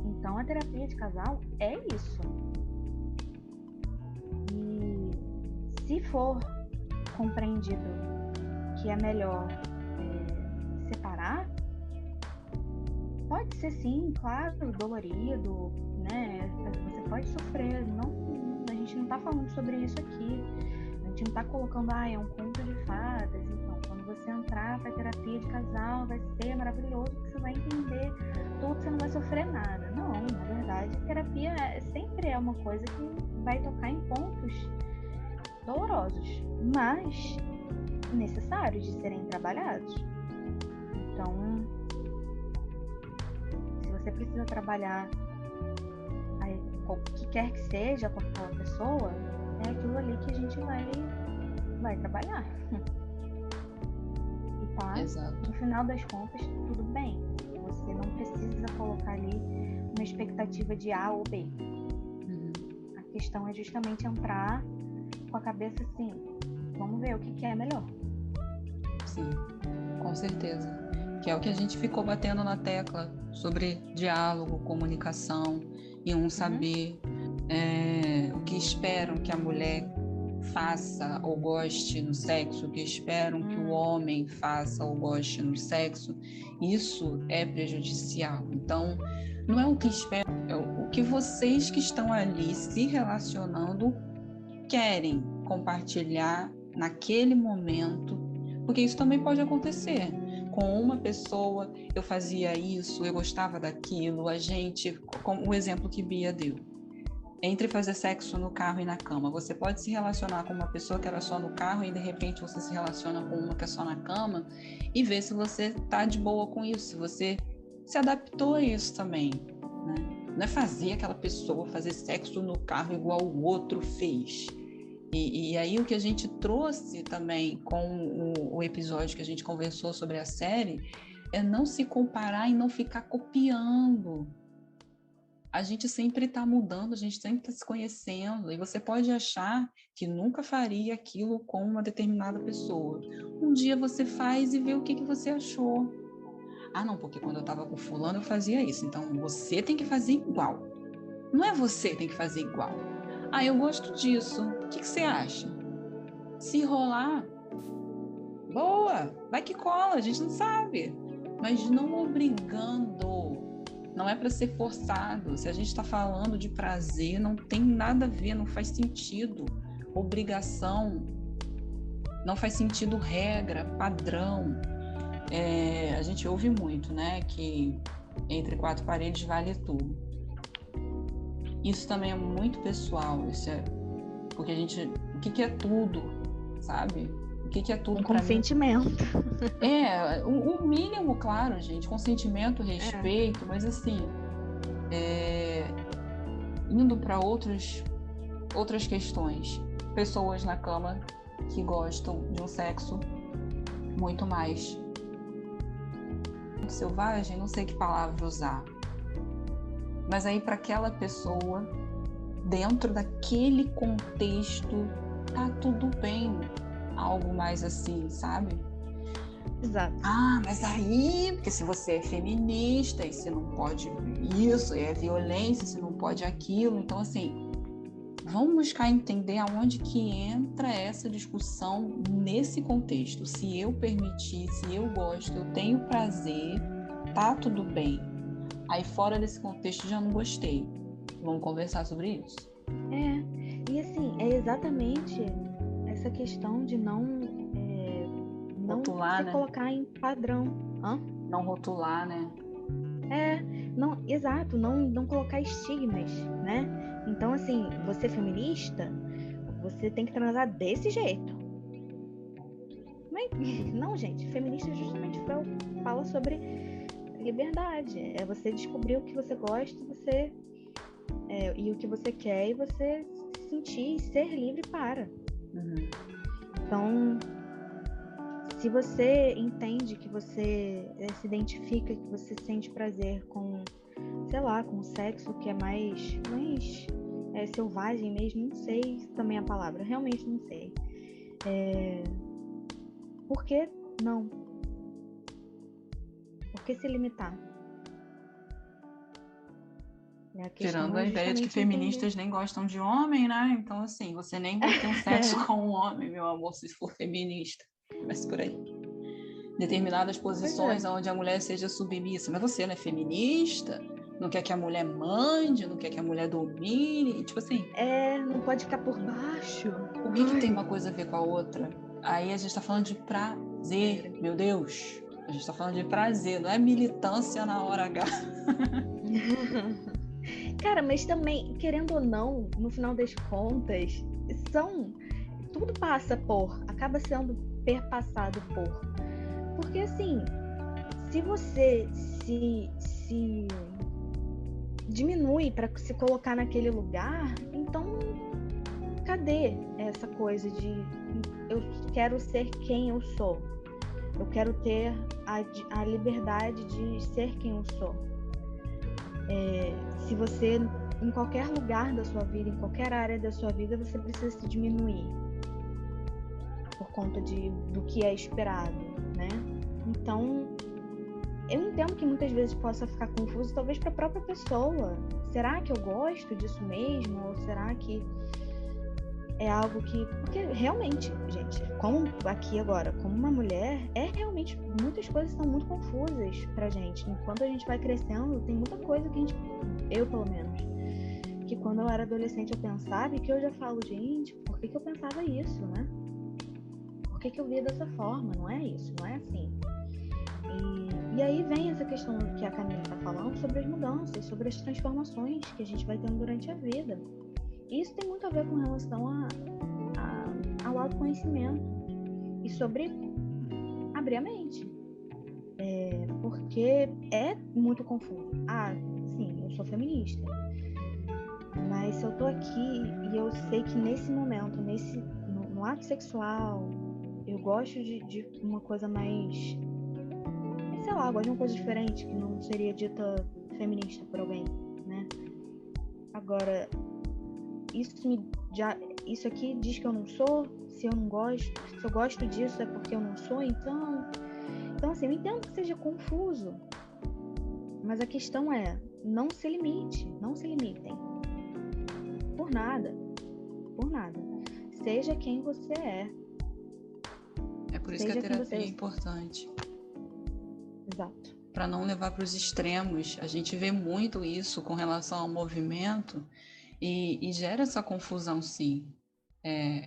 Então a terapia de casal é isso. E se for compreendido que é melhor separar, pode ser sim, claro, dolorido, né? Você pode sofrer, a gente não tá falando sobre isso aqui. A gente não tá colocando, é um conto de fadas. Então, quando você entrar pra terapia de casal, vai ser maravilhoso, porque você vai entender tudo, você não vai sofrer nada. Não, na verdade, terapia sempre é uma coisa que vai tocar em pontos dolorosos, mas necessários de serem trabalhados. Então, se você precisa trabalhar o que quer que seja com aquela pessoa, é aquilo ali que a gente vai trabalhar. E tá, Exato. No final das contas, tudo bem. Você não precisa colocar ali uma expectativa de A ou B. A questão é justamente entrar com a cabeça assim, vamos ver o que é melhor. Sim, com certeza. Que é o que a gente ficou batendo na tecla sobre diálogo, comunicação, e saber o que esperam que a mulher faça ou goste no sexo, o que esperam que o homem faça ou goste no sexo. Isso é prejudicial. Então, não é o que esperam, é o que vocês que estão ali se relacionando querem compartilhar naquele momento, porque isso também pode acontecer. Com uma pessoa, eu fazia isso, eu gostava daquilo, como o exemplo que Bia deu, entre fazer sexo no carro e na cama. Você pode se relacionar com uma pessoa que era só no carro e de repente você se relaciona com uma que é só na cama e ver se você tá de boa com isso, se você se adaptou a isso também, né? Não é fazer aquela pessoa fazer sexo no carro igual o outro fez. E aí o que a gente trouxe também com o episódio que a gente conversou sobre a série é não se comparar e não ficar copiando. A gente sempre está mudando, a gente sempre está se conhecendo, e você pode achar que nunca faria aquilo com uma determinada pessoa. Um dia você faz e vê o que você achou. Ah, não, porque quando eu estava com fulano eu fazia isso, então você tem que fazer igual. Não é você que tem que fazer igual. Ah, eu gosto disso. O que você acha? Se rolar, boa, vai que cola, a gente não sabe. Mas não obrigando. Não é para ser forçado. Se a gente está falando de prazer, não tem nada a ver, não faz sentido. Obrigação, não faz sentido regra, padrão. A gente ouve muito, né, que entre quatro paredes vale tudo. Isso também é muito pessoal, porque o que é tudo, sabe? O que é tudo para mim? Consentimento. O mínimo, claro, gente, consentimento, respeito, mas assim, indo para outras questões, pessoas na cama que gostam de um sexo muito mais selvagem, não sei que palavra usar. Mas aí para aquela pessoa, dentro daquele contexto, tá tudo bem. Algo mais assim, sabe? Exato. Ah, mas aí, porque se você é feminista, e você não pode isso, é violência, você não pode aquilo. Então, assim, vamos buscar entender aonde que entra essa discussão nesse contexto. Se eu permitir, se eu gosto, eu tenho prazer, tá tudo bem. Aí fora desse contexto já não gostei. Vamos conversar sobre isso. E assim, é exatamente essa questão de não rotular, se né? colocar em padrão. Não rotular, né? Exato, não colocar estigmas, né? Então, assim, você é feminista, você tem que transar desse jeito. Mas, não, gente, feminista justamente fala sobre liberdade. É você descobrir o que você gosta, e o que você quer, e você se sentir e ser livre para. Então, se você entende que você se identifica, que você sente prazer com, sei lá, com sexo que é mais selvagem mesmo, não sei também a palavra, realmente não sei. Por que não? Por que se limitar? Tirando a ideia de que feministas nem gostam de homem, né? Então, assim, você nem vai ter um sexo com um homem, meu amor, se for feminista. Mas por aí. Determinadas posições onde a mulher seja submissa. Mas você não é feminista? Não quer que a mulher mande? Não quer que a mulher domine? Tipo assim... não pode ficar por baixo. O que tem uma coisa a ver com a outra? Aí a gente tá falando de prazer, meu Deus. A gente tá falando de prazer, não é militância na hora H. Cara, mas também, querendo ou não, no final das contas, tudo acaba sendo perpassado por. Porque assim, se você se diminui para se colocar naquele lugar, então cadê essa coisa de eu quero ser quem eu sou? Eu quero ter a liberdade de ser quem eu sou. Se você, em qualquer lugar da sua vida, em qualquer área da sua vida, você precisa se diminuir por conta do que é esperado, né? Então, eu entendo que muitas vezes possa ficar confuso, talvez para a própria pessoa. Será que eu gosto disso mesmo? Ou será que é algo que... Porque realmente, gente, como aqui agora, como uma mulher, realmente, muitas coisas são muito confusas pra gente. Enquanto a gente vai crescendo, tem muita coisa que eu pelo menos, que quando eu era adolescente eu pensava, e que eu já falo, gente, por que eu pensava isso, né? Por que eu via dessa forma? Não é isso, não é assim. E aí vem essa questão que a Camila tá falando sobre as mudanças, sobre as transformações que a gente vai tendo durante a vida. E isso tem muito a ver com relação ao autoconhecimento e sobre abrir a mente. Porque é muito confuso. Sim, eu sou feminista. Mas se eu tô aqui e eu sei que nesse momento, no ato sexual, eu gosto de uma coisa mais... Sei lá, eu gosto de uma coisa diferente, que não seria dita feminista por alguém, né? Agora... Isso aqui diz que eu não sou, se eu não gosto, se eu gosto disso é porque eu não sou, então assim, eu entendo que seja confuso, mas a questão é, não se limitem, por nada, seja quem você é. É por isso que a terapia é importante. Exato. Para não levar para os extremos, a gente vê muito isso com relação ao movimento, e gera essa confusão, sim.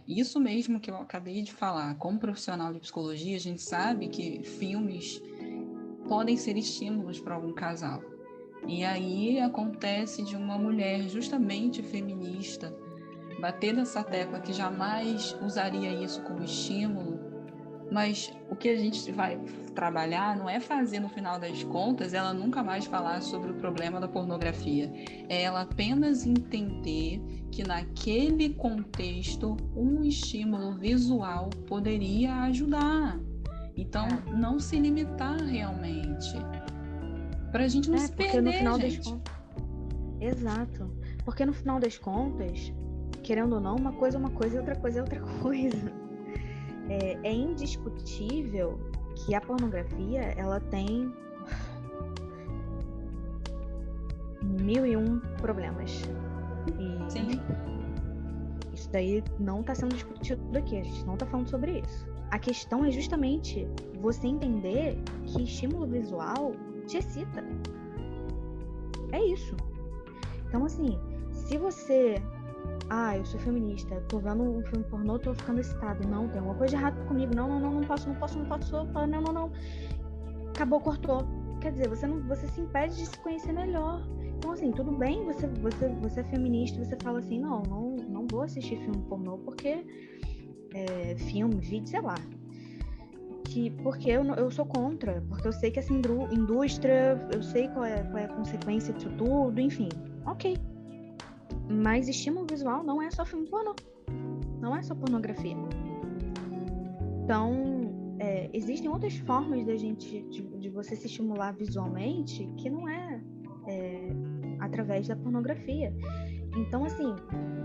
Isso mesmo que eu acabei de falar. Como profissional de psicologia, a gente sabe que filmes podem ser estímulos para algum casal. E aí acontece de uma mulher justamente feminista bater nessa tecla que jamais usaria isso como estímulo. Mas o que a gente vai trabalhar não é fazer, no final das contas, ela nunca mais falar sobre o problema da pornografia. É ela apenas entender que naquele contexto um estímulo visual poderia ajudar. Então, não se limitar realmente. Pra gente não se perder, no final gente. Das contas... Exato. Porque no final das contas, querendo ou não, uma coisa é uma coisa e outra coisa é outra coisa. É indiscutível que a pornografia, ela tem 1001 problemas. E sim. Isso daí não está sendo discutido aqui, a gente não está falando sobre isso. A questão é justamente você entender que estímulo visual te excita. É isso. Então, assim, se você... eu sou feminista, tô vendo um filme pornô, tô ficando excitada. Não, tem alguma coisa de errado comigo. Não posso. Não. Acabou, cortou. Quer dizer, você se impede de se conhecer melhor. Então, assim, tudo bem, você é feminista, você fala assim, não vou assistir filme pornô porque filme, vídeo, sei lá. Porque eu sou contra, porque eu sei que essa indústria, eu sei qual é a consequência disso tudo, enfim. Ok. Mas estímulo visual não é só filme pornô. Não é só pornografia. Então, existem outras formas de você se estimular visualmente que não é através da pornografia. Então, assim,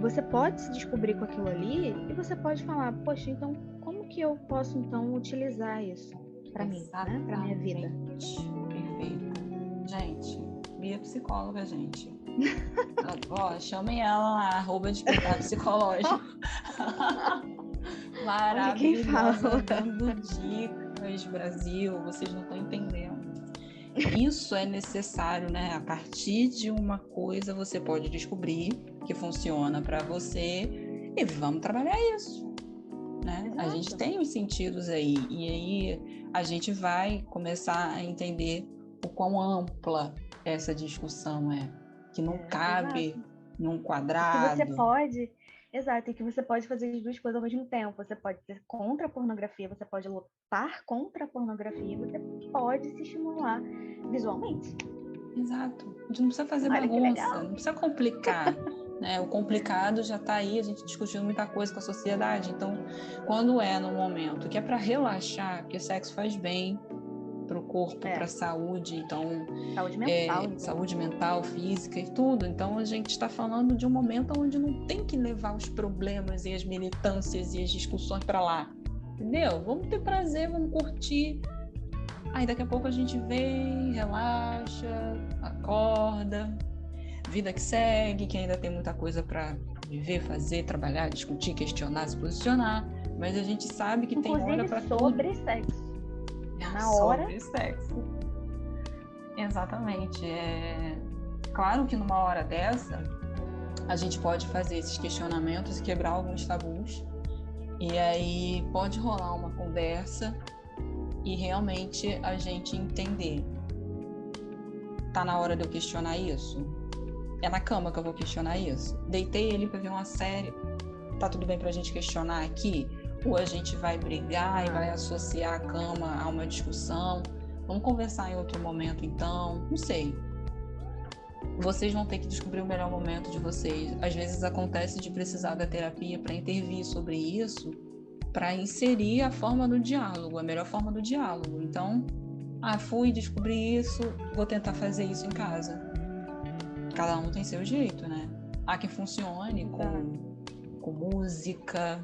você pode se descobrir com aquilo ali e você pode falar, poxa, então como que eu posso então utilizar isso para mim, né? Para minha vida? Perfeito. Gente, Bia é psicóloga, gente. Chamem ela lá, @despertar psicológico. Maravilhosa, dando dicas, Brasil, vocês não estão entendendo. Isso é necessário, né? A partir de uma coisa você pode descobrir que funciona para você e vamos trabalhar isso, né? A gente tem os sentidos aí e aí a gente vai começar a entender o quão ampla essa discussão é, que não cabe num quadrado. Que você pode... Exato, e que você pode fazer as duas coisas ao mesmo tempo. Você pode ser contra a pornografia, você pode lutar contra a pornografia, você pode se estimular visualmente. Exato. A gente não precisa fazer bagunça, não precisa complicar. Né? O complicado já está aí, a gente discutindo muita coisa com a sociedade. Então, quando é no momento que é para relaxar, porque sexo faz bem para o corpo, para a saúde, então saúde mental, física e tudo. Então a gente está falando de um momento onde não tem que levar os problemas e as militâncias e as discussões para lá, entendeu? Vamos ter prazer, vamos curtir. Aí daqui a pouco a gente vem, relaxa, acorda, vida que segue, que ainda tem muita coisa para viver, fazer, trabalhar, discutir, questionar, se posicionar, mas a gente sabe que inclusive, tem hora para tudo. Sobre sexo. Na hora. Sobre sexo. Exatamente. Claro que numa hora dessa a gente pode fazer esses questionamentos e quebrar alguns tabus. E aí pode rolar uma conversa e realmente a gente entender. Tá na hora de eu questionar isso? É na cama que eu vou questionar isso? Deitei ele pra ver uma série. Tá tudo bem pra gente questionar aqui? Ou a gente vai brigar e vai associar a cama a uma discussão? Vamos conversar em outro momento, então? Não sei. Vocês vão ter que descobrir o melhor momento de vocês. Às vezes acontece de precisar da terapia para intervir sobre isso, para inserir a forma do diálogo, a melhor forma do diálogo. Então, fui descobrir isso, vou tentar fazer isso em casa. Cada um tem seu jeito, né? Há quem funcione com música.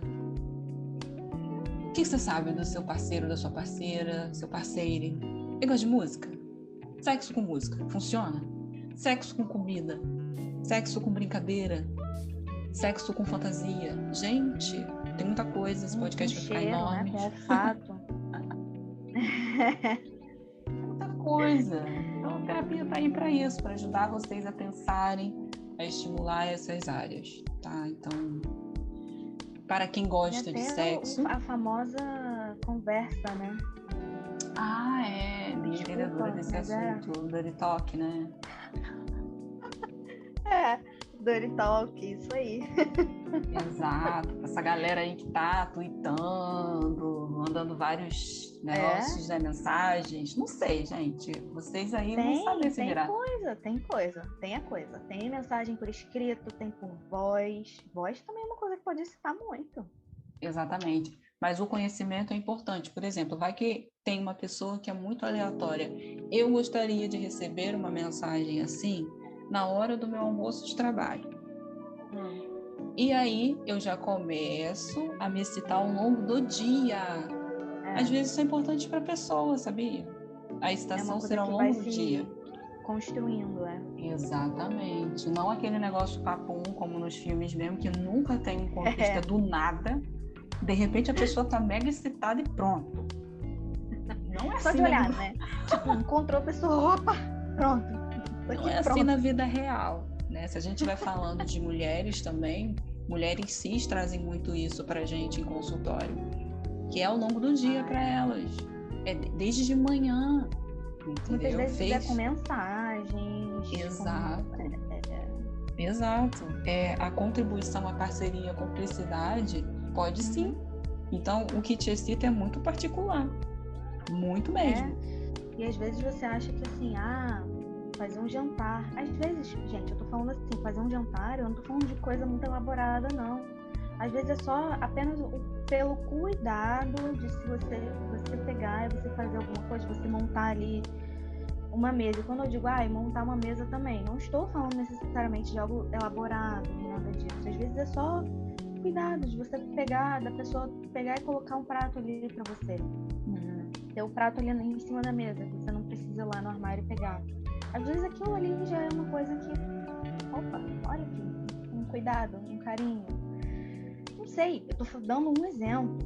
O que você sabe do seu parceiro, da sua parceira, seu parceiro? Ele gosta de música? Sexo com música, funciona? Sexo com comida? Sexo com brincadeira? Sexo com fantasia? Gente, tem muita coisa, esse podcast vai ficar enorme. Né? Com olfato. Muita coisa. Então a terapia tá aí para isso, para ajudar vocês a pensarem, a estimular essas áreas, tá? Então... Para quem gosta de sexo. A famosa conversa, né? Entendedora desse assunto, Dirty Talk, né? Dirty Talk, isso aí. Exato, essa galera aí que tá tweetando, mandando vários negócios, né, mensagens. Não sei, gente. Vocês aí vão saber se virar. Tem a coisa. Tem mensagem por escrito, tem por voz. Voz também é uma coisa que pode excitar muito. Exatamente. Mas o conhecimento é importante. Por exemplo, vai que tem uma pessoa que é muito aleatória. Eu gostaria de receber uma mensagem assim na hora do meu almoço de trabalho. E aí eu já começo a me excitar ao longo do dia. Às vezes isso é importante para a pessoa, sabia? A excitação será ao longo do dia. Construindo, Exatamente. Não aquele negócio papum, como nos filmes mesmo, que nunca tem um contexto do nada. De repente a pessoa tá mega excitada e pronto. Não é só de olhar, né? Tipo, encontrou a pessoa, opa, pronto. Não é assim na vida real, né? Se a gente vai falando de mulheres também, mulheres cis trazem muito isso pra gente em consultório, que é ao longo do dia para elas. É desde de manhã, entendeu? Muitas vezes é com mensagens. Exato. Exato. A contribuição, a parceria, a cumplicidade, pode sim. Então, o que te excita é muito particular. Muito mesmo. E às vezes você acha que assim, fazer um jantar. Às vezes, gente, eu tô falando assim, fazer um jantar, eu não tô falando de coisa muito elaborada, não. Às vezes é só apenas pelo cuidado de se você pegar e você fazer alguma coisa, você montar ali uma mesa. E quando eu digo, montar uma mesa também, não estou falando necessariamente de algo elaborado, nem nada disso. Às vezes é só cuidado de você da pessoa pegar e colocar um prato ali pra você. Ter o prato ali em cima da mesa, você não precisa ir lá no armário pegar. Às vezes aquilo ali já é uma coisa que, opa, olha aqui, um cuidado, um carinho. Não sei, eu tô dando um exemplo.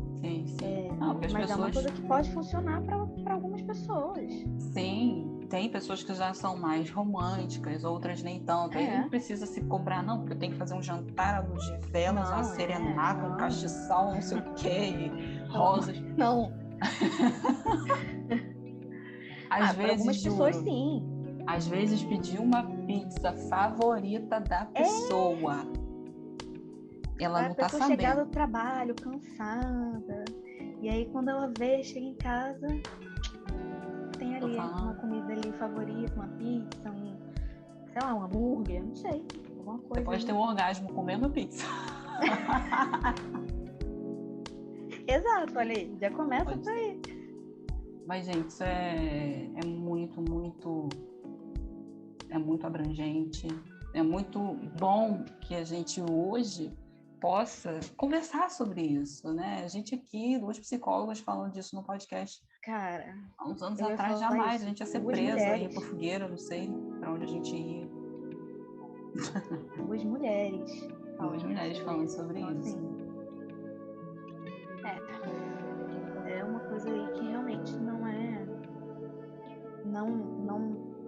Sim. Mas é uma coisa que pode funcionar para algumas pessoas. Sim, tem pessoas que já são mais românticas, outras nem tanto. Aí não precisa se cobrar, não, porque eu tenho que fazer um jantar à luz de velas, uma serenata, um castiçal, não sei o quê, rosas. Não. Às vezes, algumas pessoas sim. Às vezes pedir uma pizza favorita da pessoa. Ela não tá sabendo. A pessoa chegar do trabalho cansada. E aí quando ela chega em casa, tem ali uma comida ali favorita, uma pizza, um hambúrguer, não sei. Alguma coisa. Você pode ter um orgasmo comendo pizza. Exato, olha aí, já começa por aí. Mas, gente, isso é muito abrangente. É muito bom que a gente hoje possa conversar sobre isso, né? A gente aqui, 2 psicólogas falando disso no podcast. Cara, há uns anos atrás, jamais. A gente ia ser presa, ia pra fogueira, não sei pra onde a gente ia. 2 mulheres. 2 mulheres falando sobre isso. É uma coisa aí que realmente não era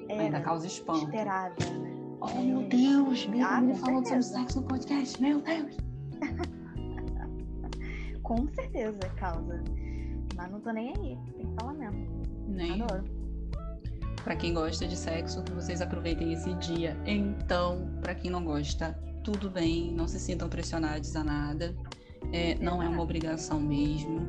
ainda causa espanto. Esperada, né? Oh, meu Deus! Me falando sobre sexo no podcast, meu Deus! Com certeza causa. Mas não tô nem aí. Tem que falar mesmo. Nem. Adoro. Pra quem gosta de sexo, que vocês aproveitem esse dia. Então, pra quem não gosta, tudo bem. Não se sintam pressionados a nada. Não é uma obrigação mesmo.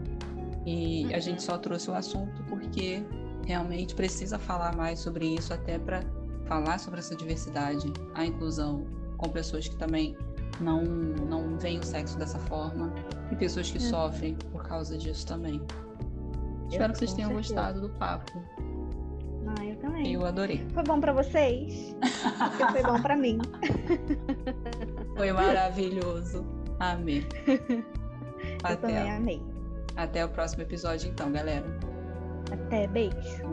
E a gente só trouxe o assunto porque realmente precisa falar mais sobre isso, até para falar sobre essa diversidade, a inclusão com pessoas que também não veem o sexo dessa forma e pessoas que sofrem por causa disso também. Espero que vocês tenham gostado do papo. Eu também. Eu adorei. Foi bom para vocês? Porque foi bom para mim. Foi maravilhoso. Amei. Eu também amei. Até o próximo episódio, então, galera. Até, beijo.